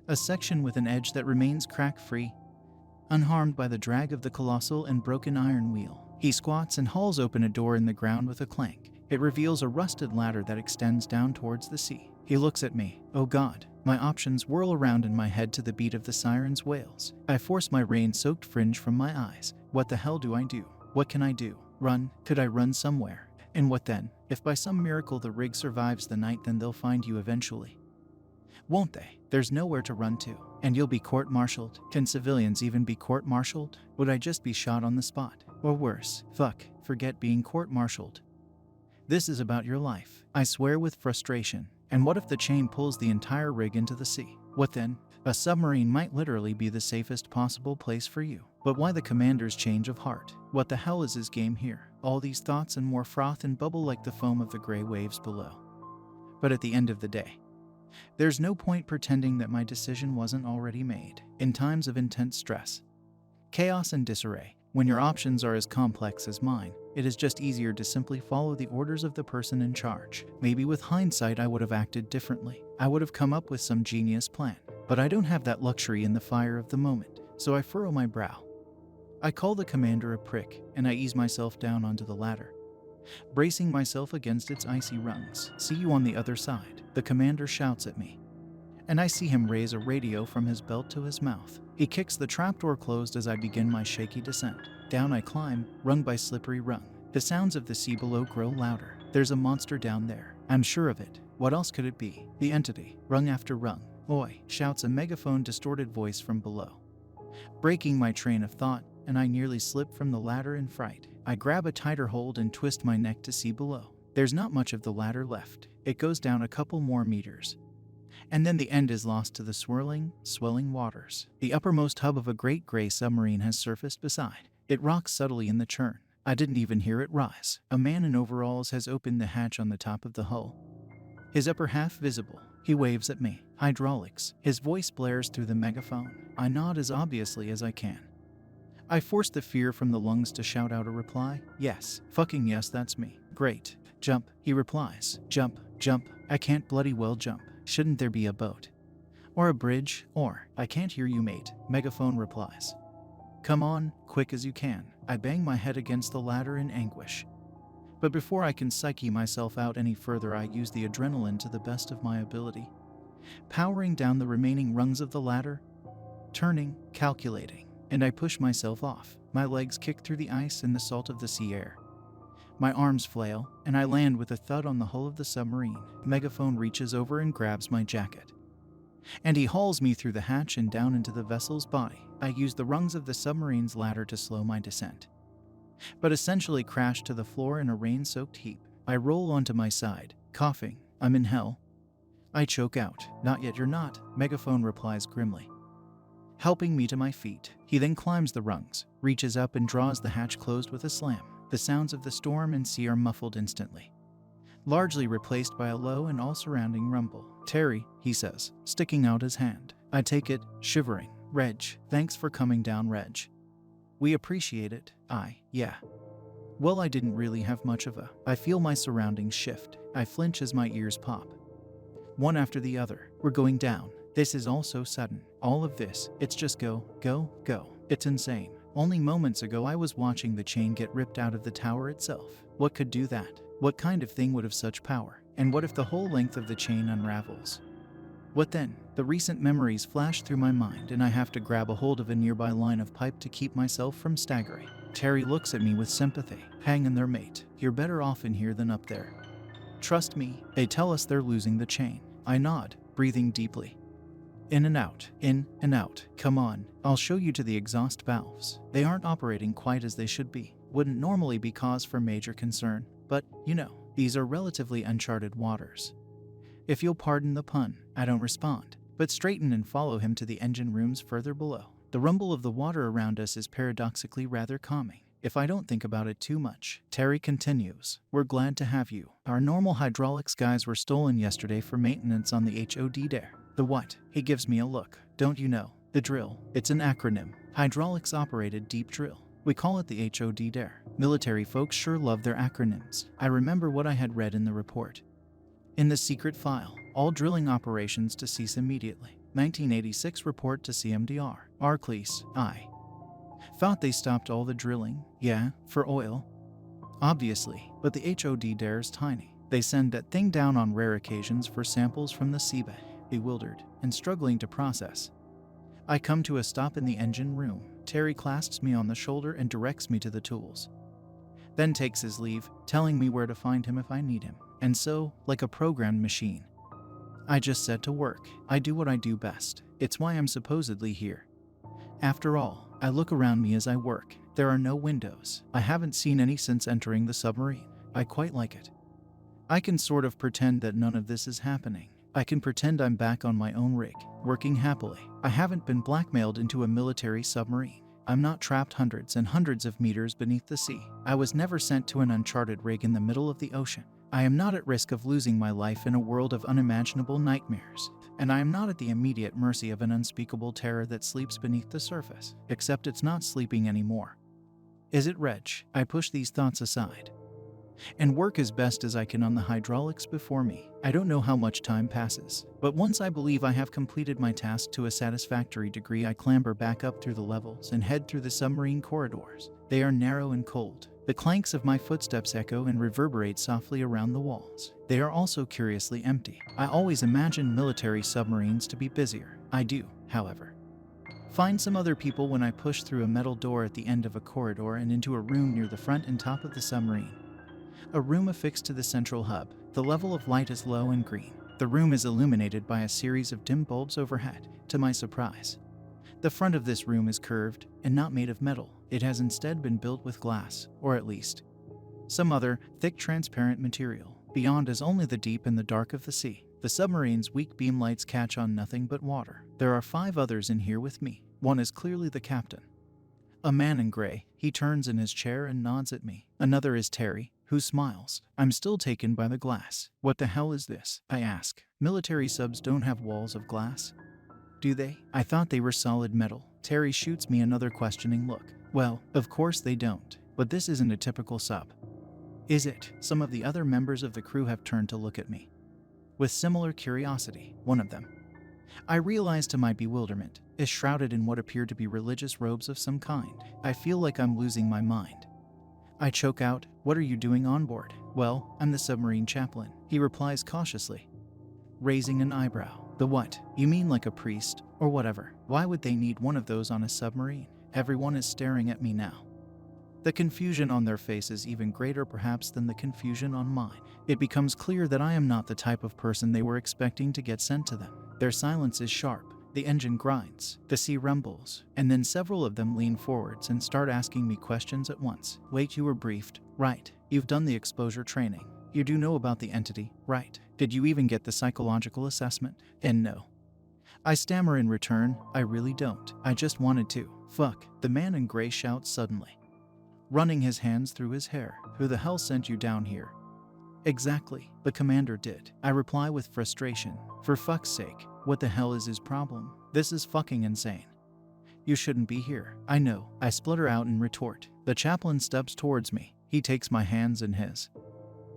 A section with an edge that remains crack-free, unharmed by the drag of the colossal and broken iron wheel. He squats and hauls open a door in the ground with a clank. It reveals a rusted ladder that extends down towards the sea. He looks at me. Oh God. My options whirl around in my head to the beat of the siren's wails. I force my rain-soaked fringe from my eyes. What the hell do I do? What can I do? Run? Could I run somewhere? And what then? If by some miracle the rig survives the night, then they'll find you eventually, won't they? There's nowhere to run to. And you'll be court-martialed. Can civilians even be court-martialed? Would I just be shot on the spot? Or worse, forget being court-martialed. This is about your life. I swear with frustration. And what if the chain pulls the entire rig into the sea? What then? A submarine might literally be the safest possible place for you. But why the commander's change of heart? What the hell is his game here? All these thoughts and more froth and bubble like the foam of the gray waves below. But at the end of the day, there's no point pretending that my decision wasn't already made. In times of intense stress, chaos and disarray, when your options are as complex as mine, it is just easier to simply follow the orders of the person in charge. Maybe with hindsight I would have acted differently. I would have come up with some genius plan. But I don't have that luxury in the fire of the moment, so I furrow my brow. I call the commander a prick, and I ease myself down onto the ladder, bracing myself against its icy rungs. See you on the other side, the commander shouts at me, and I see him raise a radio from his belt to his mouth. He kicks the trapdoor closed as I begin my shaky descent. Down I climb, rung by slippery rung. The sounds of the sea below grow louder. There's a monster down there. I'm sure of it. What else could it be? The entity. Rung after rung. Oi, shouts a megaphone-distorted voice from below, breaking my train of thought, and I nearly slip from the ladder in fright. I grab a tighter hold and twist my neck to see below. There's not much of the ladder left. It goes down a couple more meters, and then the end is lost to the swirling, swelling waters. The uppermost hub of a great gray submarine has surfaced beside. It rocks subtly in the churn. I didn't even hear it rise. A man in overalls has opened the hatch on the top of the hull, his upper half visible. He waves at me. Hydraulics. His voice blares through the megaphone. I nod as obviously as I can. I force the fear from the lungs to shout out a reply. Yes. Fucking yes, that's me. Great. Jump, he replies. Jump, jump. I can't bloody well jump. Shouldn't there be a boat? Or a bridge? Or, I can't hear you, mate. Megaphone replies. Come on, quick as you can. I bang my head against the ladder in anguish. But before I can psyche myself out any further, I use the adrenaline to the best of my ability, powering down the remaining rungs of the ladder, turning, calculating, and I push myself off. My legs kick through the ice and the salt of the sea air. My arms flail, and I land with a thud on the hull of the submarine. Megaphone reaches over and grabs my jacket, and he hauls me through the hatch and down into the vessel's body. I use the rungs of the submarine's ladder to slow my descent, but essentially crash to the floor in a rain-soaked heap. I roll onto my side, coughing. I'm in hell. I choke out. Not yet, you're not, Megaphone replies grimly, helping me to my feet. He then climbs the rungs, reaches up and draws the hatch closed with a slam. The sounds of the storm and sea are muffled instantly, largely replaced by a low and all-surrounding rumble. Terry, he says, sticking out his hand. I take it, shivering. Reg, thanks for coming down, Reg. We appreciate it. Yeah. Well, I didn't really have much of a... I feel my surroundings shift. I flinch as my ears pop, one after the other. We're going down. This is all so sudden. All of this, it's just go, go, go. It's insane. Only moments ago I was watching the chain get ripped out of the tower itself. What could do that? What kind of thing would have such power? And what if the whole length of the chain unravels? What then? The recent memories flash through my mind, and I have to grab a hold of a nearby line of pipe to keep myself from staggering. Terry looks at me with sympathy. Hang in there, mate. You're better off in here than up there. Trust me. They tell us they're losing the chain. I nod, breathing deeply. In and out, in and out. Come on, I'll show you to the exhaust valves. They aren't operating quite as they should be. Wouldn't normally be cause for major concern, but, you know, these are relatively uncharted waters. If you'll pardon the pun, I don't respond, but straighten and follow him to the engine rooms further below. The rumble of the water around us is paradoxically rather calming, if I don't think about it too much. Terry continues. We're glad to have you. Our normal hydraulics guys were stolen yesterday for maintenance on the HOD Dare. The what? He gives me a look. Don't you know? The drill. It's an acronym. Hydraulics Operated Deep Drill. We call it the HOD Dare. Military folks sure love their acronyms. I remember what I had read in the report. In the secret file, all drilling operations to cease immediately. 1986 report to CMDR. Arclease. I thought they stopped all the drilling. Yeah, for oil. Obviously, but the HOD Dare's tiny. They send that thing down on rare occasions for samples from the seabed. Bewildered and struggling to process, I come to a stop in the engine room. Terry clasps me on the shoulder and directs me to the tools, then takes his leave, telling me where to find him if I need him. And so, like a programmed machine, I just set to work. I do what I do best. It's why I'm supposedly here. After all, I look around me as I work. There are no windows. I haven't seen any since entering the submarine. I quite like it. I can sort of pretend that none of this is happening. I can pretend I'm back on my own rig, working happily. I haven't been blackmailed into a military submarine. I'm not trapped hundreds and hundreds of meters beneath the sea. I was never sent to an uncharted rig in the middle of the ocean. I am not at risk of losing my life in a world of unimaginable nightmares. And I am not at the immediate mercy of an unspeakable terror that sleeps beneath the surface. Except it's not sleeping anymore. Is it, Reg? I push these thoughts aside and work as best as I can on the hydraulics before me. I don't know how much time passes, but once I believe I have completed my task to a satisfactory degree, I clamber back up through the levels and head through the submarine corridors. They are narrow and cold. The clanks of my footsteps echo and reverberate softly around the walls. They are also curiously empty. I always imagined military submarines to be busier. I do, however, find some other people when I push through a metal door at the end of a corridor and into a room near the front and top of the submarine. A room affixed to the central hub. The level of light is low and green. The room is illuminated by a series of dim bulbs overhead, to my surprise. The front of this room is curved and not made of metal. It has instead been built with glass, or at least some other thick transparent material. Beyond is only the deep and the dark of the sea. The submarine's weak beam lights catch on nothing but water. There are 5 others in here with me. One is clearly the captain. A man in gray. He turns in his chair and nods at me. Another is Terry, who smiles. I'm still taken by the glass. What the hell is this? I ask. Military subs don't have walls of glass, do they? I thought they were solid metal. Terry shoots me another questioning look. Well, of course they don't. But this isn't a typical sub, is it? Some of the other members of the crew have turned to look at me with similar curiosity. One of them, I realize to my bewilderment, is shrouded in what appear to be religious robes of some kind. I feel like I'm losing my mind. I choke out, "What are you doing on board?" "Well, I'm the submarine chaplain," he replies cautiously, raising an eyebrow. "The what? You mean like a priest, or whatever? Why would they need one of those on a submarine?" Everyone is staring at me now. The confusion on their face is even greater perhaps than the confusion on mine. It becomes clear that I am not the type of person they were expecting to get sent to them. Their silence is sharp. The engine grinds, the sea rumbles, and then several of them lean forwards and start asking me questions at once. "Wait, you were briefed, right? You've done the exposure training. You do know about the entity, right? Did you even get the psychological assessment?" And no. I stammer in return, "I really don't. I just wanted to." "Fuck," the man in gray shouts suddenly, running his hands through his hair. "Who the hell sent you down here?" "Exactly, the commander did." I reply with frustration. "For fuck's sake, what the hell is his problem? This is fucking insane. You shouldn't be here." "I know," I splutter out in retort. The chaplain steps towards me. He takes my hands in his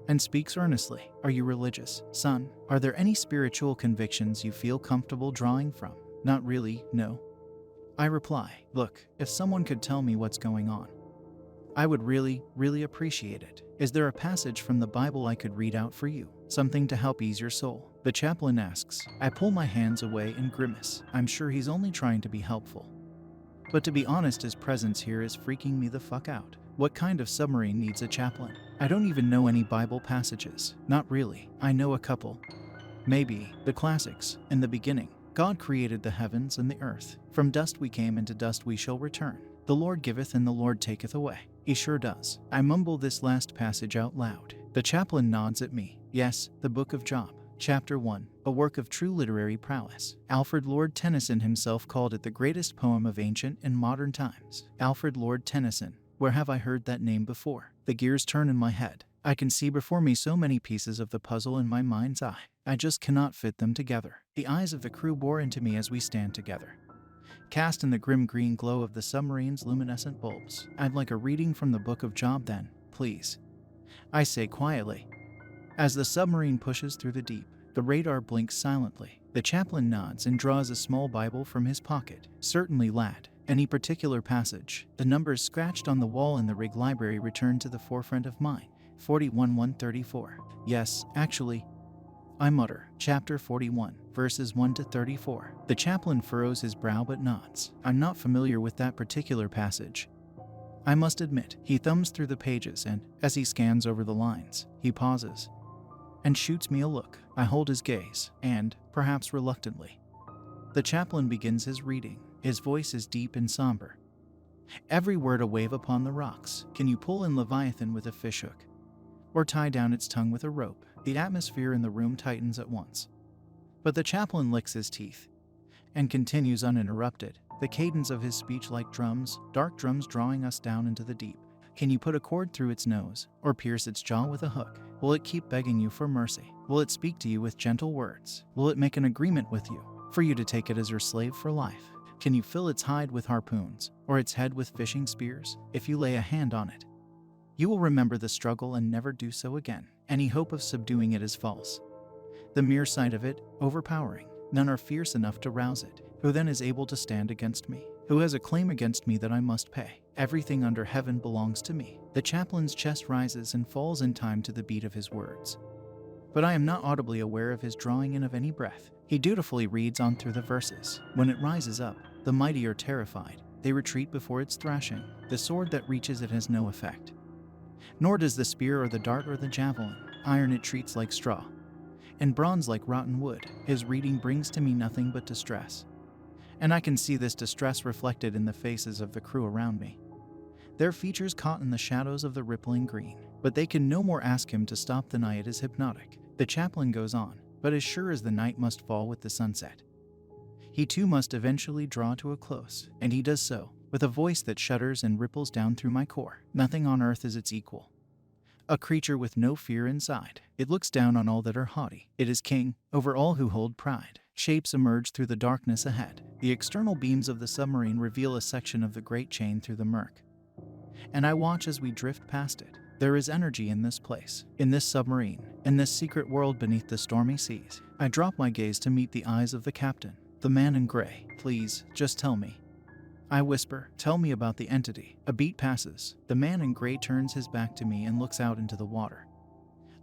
and speaks earnestly. "Are you religious, son? Are there any spiritual convictions you feel comfortable drawing from?" "Not really, no." I reply. "Look, if someone could tell me what's going on, I would really, really appreciate it. Is there a passage from the Bible I could read out for you? Something to help ease your soul?" The chaplain asks. I pull my hands away and grimace. I'm sure he's only trying to be helpful. But to be honest, his presence here is freaking me the fuck out. What kind of submarine needs a chaplain? I don't even know any Bible passages. Not really. I know a couple. Maybe the classics. In the beginning, God created the heavens and the earth. From dust we came, and to dust we shall return. The Lord giveth and the Lord taketh away. He sure does. I mumble this last passage out loud. The chaplain nods at me. Yes, the book of Job. Chapter 1, a work of true literary prowess. Alfred Lord Tennyson himself called it the greatest poem of ancient and modern times. Alfred Lord Tennyson. Where have I heard that name before? The gears turn in my head. I can see before me so many pieces of the puzzle in my mind's eye. I just cannot fit them together. The eyes of the crew bore into me as we stand together, cast in the grim green glow of the submarine's luminescent bulbs. "I'd like a reading from the book of Job then, please," I say quietly. As the submarine pushes through the deep, the radar blinks silently. The chaplain nods and draws a small Bible from his pocket. "Certainly, lad. Any particular passage?" The numbers scratched on the wall in the rig library return to the forefront of mind. 41-134. "Yes, actually," I mutter. "Chapter 41, verses 1 to 34. The chaplain furrows his brow but nods. "I'm not familiar with that particular passage, I must admit." He thumbs through the pages and, as he scans over the lines, he pauses and shoots me a look. I hold his gaze, and, perhaps reluctantly, the chaplain begins his reading. His voice is deep and somber, every word a wave upon the rocks. "Can you pull in Leviathan with a fishhook, or tie down its tongue with a rope?" The atmosphere in the room tightens at once. But the chaplain licks his teeth and continues uninterrupted, the cadence of his speech like drums, dark drums drawing us down into the deep. "Can you put a cord through its nose, or pierce its jaw with a hook? Will it keep begging you for mercy? Will it speak to you with gentle words? Will it make an agreement with you, for you to take it as your slave for life? Can you fill its hide with harpoons, or its head with fishing spears? If you lay a hand on it, you will remember the struggle and never do so again. Any hope of subduing it is false. The mere sight of it, overpowering. None are fierce enough to rouse it. Who then is able to stand against me? Who has a claim against me that I must pay? Everything under heaven belongs to me." The chaplain's chest rises and falls in time to the beat of his words, but I am not audibly aware of his drawing in of any breath. He dutifully reads on through the verses. "When it rises up, the mighty are terrified. They retreat before its thrashing. The sword that reaches it has no effect. Nor does the spear or the dart or the javelin. Iron it treats like straw, and bronze like rotten wood. His reading brings to me nothing but distress. And I can see this distress reflected in the faces of the crew around me. Their features caught in the shadows of the rippling green. But they can no more ask him to stop the night is hypnotic. The chaplain goes on, but as sure as the night must fall with the sunset, he too must eventually draw to a close, and he does so, with a voice that shudders and ripples down through my core. Nothing on earth is its equal. A creature with no fear inside. It looks down on all that are haughty. It is king over all who hold pride. Shapes emerge through the darkness ahead. The external beams of the submarine reveal a section of the great chain through the murk. And I watch as we drift past it. There is energy in this place, in this submarine, in this secret world beneath the stormy seas. I drop my gaze to meet the eyes of the captain, the man in gray. Please, just tell me. I whisper, tell me about the entity. A beat passes. The man in gray turns his back to me and looks out into the water,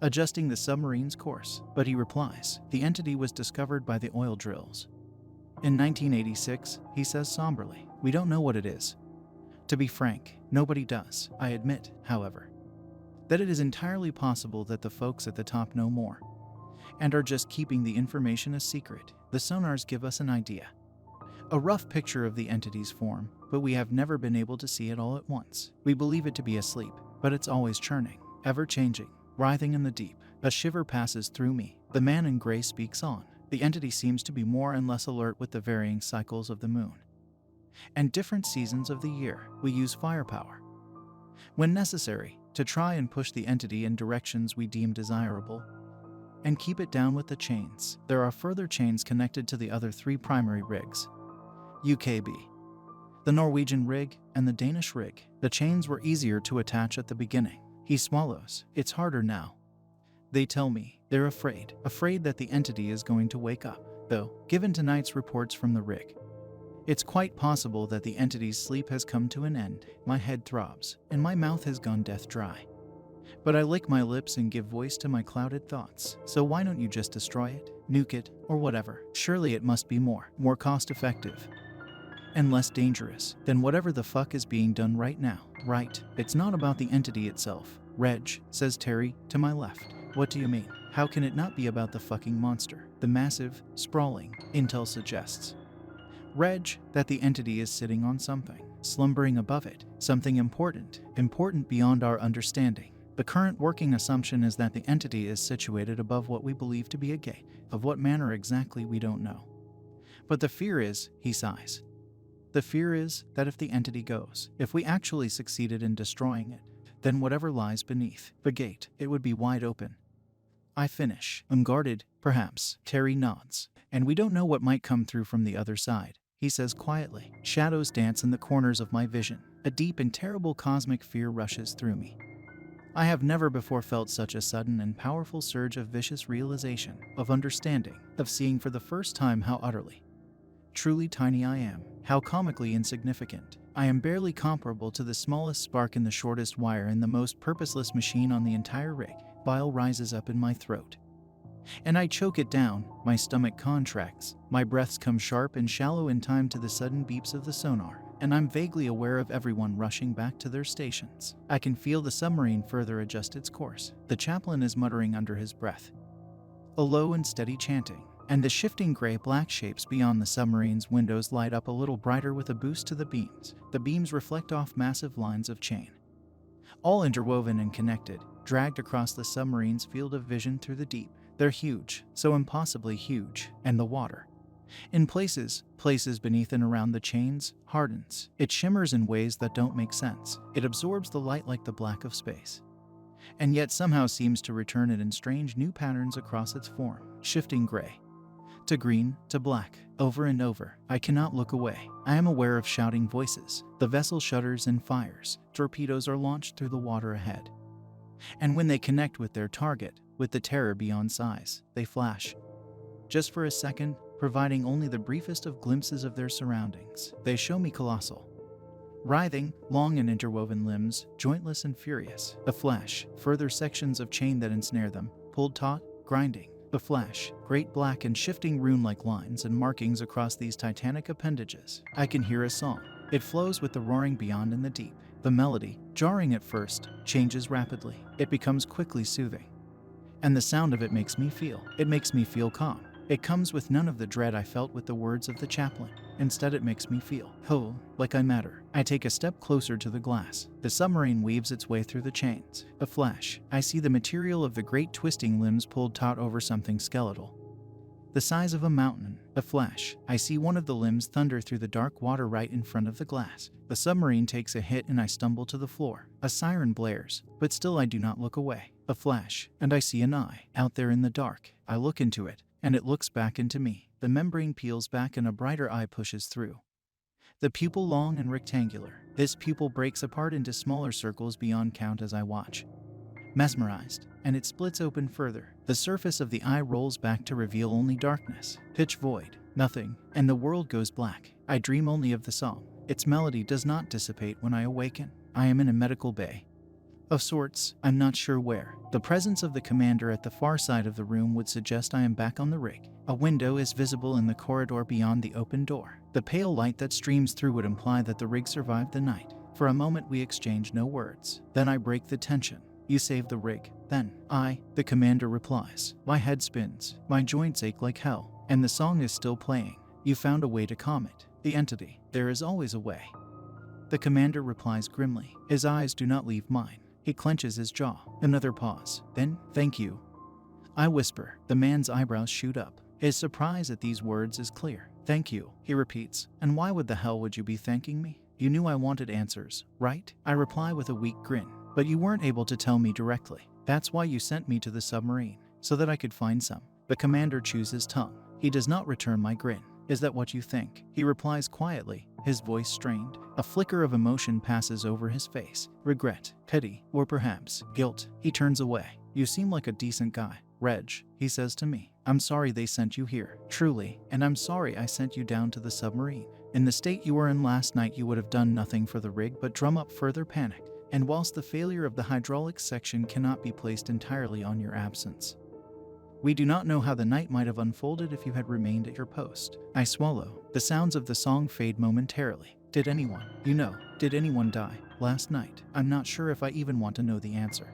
adjusting the submarine's course. But he replies, the entity was discovered by the oil drills in 1986, he says somberly. We don't know what it is. To be frank, nobody does. I admit, however, that it is entirely possible that the folks at the top know more and are just keeping the information a secret. The sonars give us an idea, a rough picture of the entity's form, but we have never been able to see it all at once. We believe it to be asleep, but it's always churning, ever-changing, writhing in the deep. A shiver passes through me. The man in gray speaks on. The entity seems to be more and less alert with the varying cycles of the moon and different seasons of the year. We use firepower, when necessary, to try and push the entity in directions we deem desirable and keep it down with the chains. There are further chains connected to the other three primary rigs, UKB, the Norwegian rig, and the Danish rig. The chains were easier to attach at the beginning. He swallows. It's harder now. They tell me they're afraid that the entity is going to wake up, though, given tonight's reports from the rig, it's quite possible that the entity's sleep has come to an end. My head throbs, and my mouth has gone death dry. But I lick my lips and give voice to my clouded thoughts. So why don't you just destroy it, nuke it, or whatever? Surely it must be more cost-effective and less dangerous than whatever the fuck is being done right now. Right, it's not about the entity itself. Reg, says Terry, to my left. What do you mean? How can it not be about the fucking monster? The massive, sprawling, intel suggests, Reg, that the entity is sitting on something, slumbering above it, something important beyond our understanding. The current working assumption is that the entity is situated above what we believe to be a gate. Of what manner exactly we don't know. But the fear is, he sighs, the fear is that if the entity goes, if we actually succeeded in destroying it, then whatever lies beneath the gate, it would be wide open. I finish. Unguarded, perhaps. Terry nods. And we don't know what might come through from the other side, he says quietly. Shadows dance in the corners of my vision. A deep and terrible cosmic fear rushes through me. I have never before felt such a sudden and powerful surge of vicious realization, of understanding, of seeing for the first time how utterly, truly tiny I am, how comically insignificant. I am barely comparable to the smallest spark in the shortest wire in the most purposeless machine on the entire rig. Bile rises up in my throat, and I choke it down. My stomach contracts. My breaths come sharp and shallow in time to the sudden beeps of the sonar, and I'm vaguely aware of everyone rushing back to their stations. I can feel the submarine further adjust its course. The chaplain is muttering under his breath, a low and steady chanting, and the shifting gray-black shapes beyond the submarine's windows light up a little brighter with a boost to the beams. The beams reflect off massive lines of chain, all interwoven and connected, dragged across the submarine's field of vision through the deep. They're huge, so impossibly huge, and the water, in places beneath and around the chains, hardens. It shimmers in ways that don't make sense. It absorbs the light like the black of space, and yet somehow seems to return it in strange new patterns across its form, shifting gray to green to black, over and over. I cannot look away. I am aware of shouting voices. The vessel shudders and fires. Torpedoes are launched through the water ahead, and when they connect with their target, with the terror beyond size, they flash, just for a second, providing only the briefest of glimpses of their surroundings. They show me colossal, writhing, long and interwoven limbs, jointless and furious. The flash, further sections of chain that ensnare them, pulled taut, grinding. The flash, great black and shifting rune-like lines and markings across these titanic appendages. I can hear a song. It flows with the roaring beyond in the deep. The melody, jarring at first, changes rapidly. It becomes quickly soothing. And the sound of it makes me feel calm. It comes with none of the dread I felt with the words of the chaplain. Instead, it makes me feel whole, like I matter. I take a step closer to the glass. The submarine weaves its way through the chains. A flash. I see the material of the great twisting limbs pulled taut over something skeletal, the size of a mountain. A flash. I see one of the limbs thunder through the dark water right in front of the glass. The submarine takes a hit and I stumble to the floor. A siren blares, but still I do not look away. A flash, and I see an eye out there in the dark. I look into it, and it looks back into me. The membrane peels back and a brighter eye pushes through. The pupil long and rectangular. This pupil breaks apart into smaller circles beyond count as I watch, mesmerized, and it splits open further. The surface of the eye rolls back to reveal only darkness, pitch void, nothing, and the world goes black. I dream only of the song. Its melody does not dissipate when I awaken. I am in a medical bay of sorts, I'm not sure where. The presence of the commander at the far side of the room would suggest I am back on the rig. A window is visible in the corridor beyond the open door. The pale light that streams through would imply that the rig survived the night. For a moment we exchange no words. Then I break the tension. You saved the rig. Then, the commander replies. My head spins. My joints ache like hell. And the song is still playing. You found a way to calm it. The entity. There is always a way. The commander replies grimly. His eyes do not leave mine. He clenches his jaw. Another pause. Then, thank you, I whisper. The man's eyebrows shoot up. His surprise at these words is clear. Thank you, he repeats. And why the hell would you be thanking me? You knew I wanted answers, right? I reply with a weak grin. But you weren't able to tell me directly. That's why you sent me to the submarine, so that I could find some. The commander chews his tongue. He does not return my grin. Is that what you think? He replies quietly, his voice strained. A flicker of emotion passes over his face. Regret, pity, or perhaps guilt. He turns away. You seem like a decent guy, Reg, he says to me. I'm sorry they sent you here, truly, and I'm sorry I sent you down to the submarine. In the state you were in last night, you would have done nothing for the rig but drum up further panic. And whilst the failure of the hydraulics section cannot be placed entirely on your absence, we do not know how the night might have unfolded if you had remained at your post. I swallow. The sounds of the song fade momentarily. Did anyone die last night? I'm not sure if I even want to know the answer.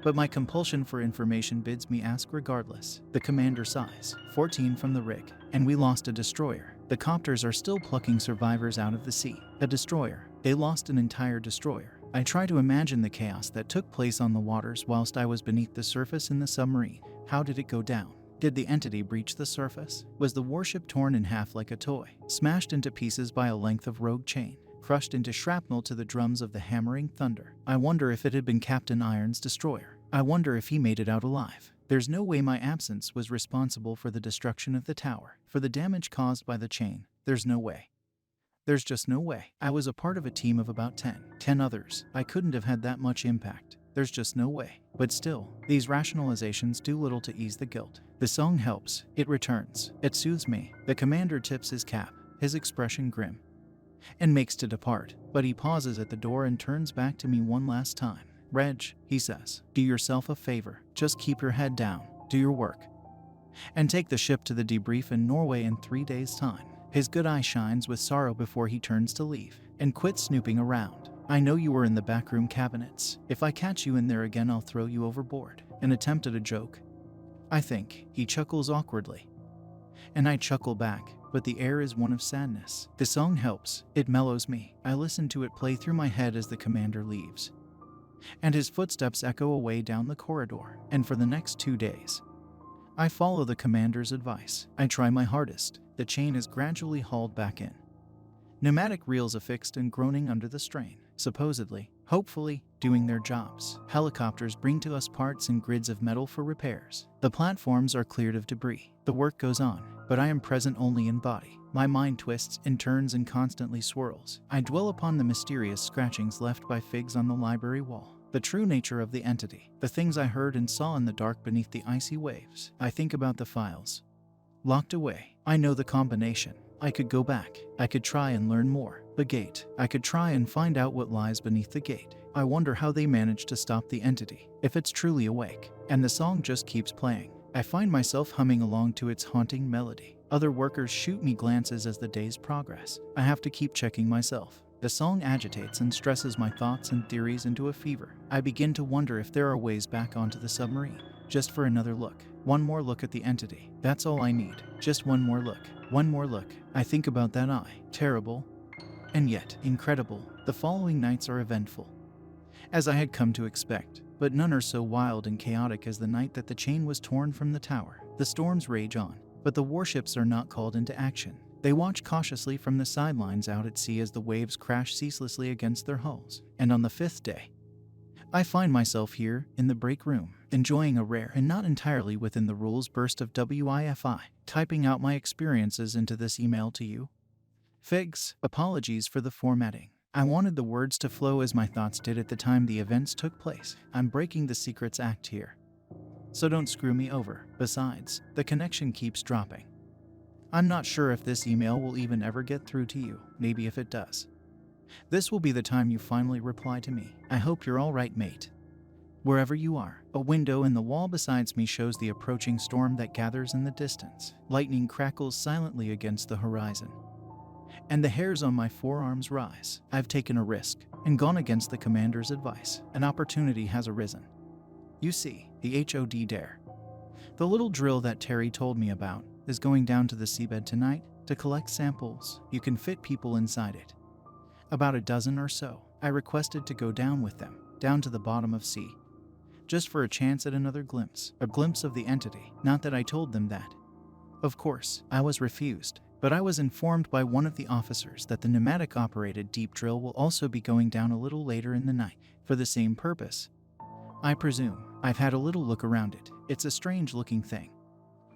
But my compulsion for information bids me ask regardless. The commander sighs. 14 from the rig. And we lost a destroyer. The copters are still plucking survivors out of the sea. A destroyer. They lost an entire destroyer. I try to imagine the chaos that took place on the waters whilst I was beneath the surface in the submarine. How did it go down? Did the entity breach the surface? Was the warship torn in half like a toy, smashed into pieces by a length of rogue chain, crushed into shrapnel to the drums of the hammering thunder? I wonder if it had been Captain Iron's destroyer. I wonder if he made it out alive. There's no way my absence was responsible for the destruction of the tower, for the damage caused by the chain. There's no way. There's just no way. I was a part of a team of about 10 others. I couldn't have had that much impact. There's just no way. But still, these rationalizations do little to ease the guilt. The song helps. It returns. It soothes me. The commander tips his cap, his expression grim, and makes to depart. But he pauses at the door and turns back to me one last time. Reg, he says, do yourself a favor. Just keep your head down. Do your work. And take the ship to the debrief in Norway in 3 days' time. His good eye shines with sorrow before he turns to leave and quits snooping around. I know you were in the backroom cabinets. If I catch you in there again, I'll throw you overboard. An attempt at a joke, I think. He chuckles awkwardly, and I chuckle back, but the air is one of sadness. The song helps. It mellows me. I listen to it play through my head as the commander leaves, and his footsteps echo away down the corridor. And for the next 2 days, I follow the commander's advice. I try my hardest. The chain is gradually hauled back in, pneumatic reels affixed and groaning under the strain, supposedly, hopefully, doing their jobs. Helicopters bring to us parts and grids of metal for repairs. The platforms are cleared of debris. The work goes on, but I am present only in body. My mind twists and turns and constantly swirls. I dwell upon the mysterious scratchings left by figs on the library wall, the true nature of the entity, the things I heard and saw in the dark beneath the icy waves. I think about the files locked away. I know the combination. I could go back. I could try and learn more. The gate. I could try and find out what lies beneath the gate. I wonder how they managed to stop the entity, if it's truly awake. And the song just keeps playing. I find myself humming along to its haunting melody. Other workers shoot me glances as the days progress. I have to keep checking myself. The song agitates and stresses my thoughts and theories into a fever. I begin to wonder if there are ways back onto the submarine, just for another look. One more look at the entity. That's all I need. Just one more look. One more look. I think about that eye. Terrible. And yet, incredible. The following nights are eventful, as I had come to expect, but none are so wild and chaotic as the night that the chain was torn from the tower. The storms rage on, but the warships are not called into action. They watch cautiously from the sidelines out at sea as the waves crash ceaselessly against their hulls. And on the 5th day, I find myself here, in the break room, enjoying a rare and not entirely within the rules burst of WIFI, typing out my experiences into this email to you. Figs, apologies for the formatting. I wanted the words to flow as my thoughts did at the time the events took place. I'm breaking the Secrets Act here, so don't screw me over. Besides, the connection keeps dropping. I'm not sure if this email will even ever get through to you. Maybe if it does, this will be the time you finally reply to me. I hope you're all right, mate. Wherever you are. A window in the wall beside me shows the approaching storm that gathers in the distance. Lightning crackles silently against the horizon, and the hairs on my forearms rise. I've taken a risk and gone against the commander's advice. An opportunity has arisen. You see, the HOD dare, the little drill that Terry told me about, is going down to the seabed tonight to collect samples. You can fit people inside it, about a dozen or so. I requested to go down with them, down to the bottom of sea, just for a chance at another glimpse, a glimpse of the entity. Not that I told them that. Of course, I was refused, but I was informed by one of the officers that the pneumatic-operated deep drill will also be going down a little later in the night, for the same purpose, I presume. I've had a little look around it. It's a strange-looking thing,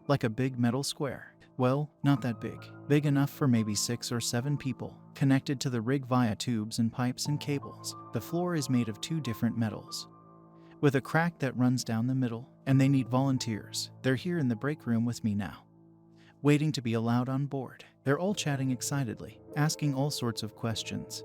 like a big metal square. Well, not that big. Big enough for maybe 6 or 7 people, connected to the rig via tubes and pipes and cables. The floor is made of 2 different metals, with a crack that runs down the middle, and they need volunteers. They're here in the break room with me now, waiting to be allowed on board. They're all chatting excitedly, asking all sorts of questions,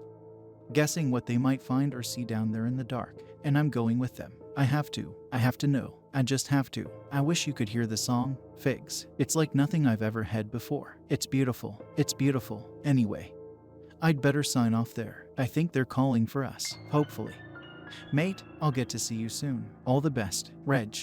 guessing what they might find or see down there in the dark, and I'm going with them. I have to know. I just have to. I wish you could hear the song, Figs. It's like nothing I've ever had before. It's beautiful. It's beautiful. Anyway, I'd better sign off there. I think they're calling for us, hopefully. Mate, I'll get to see you soon. All the best, Reg.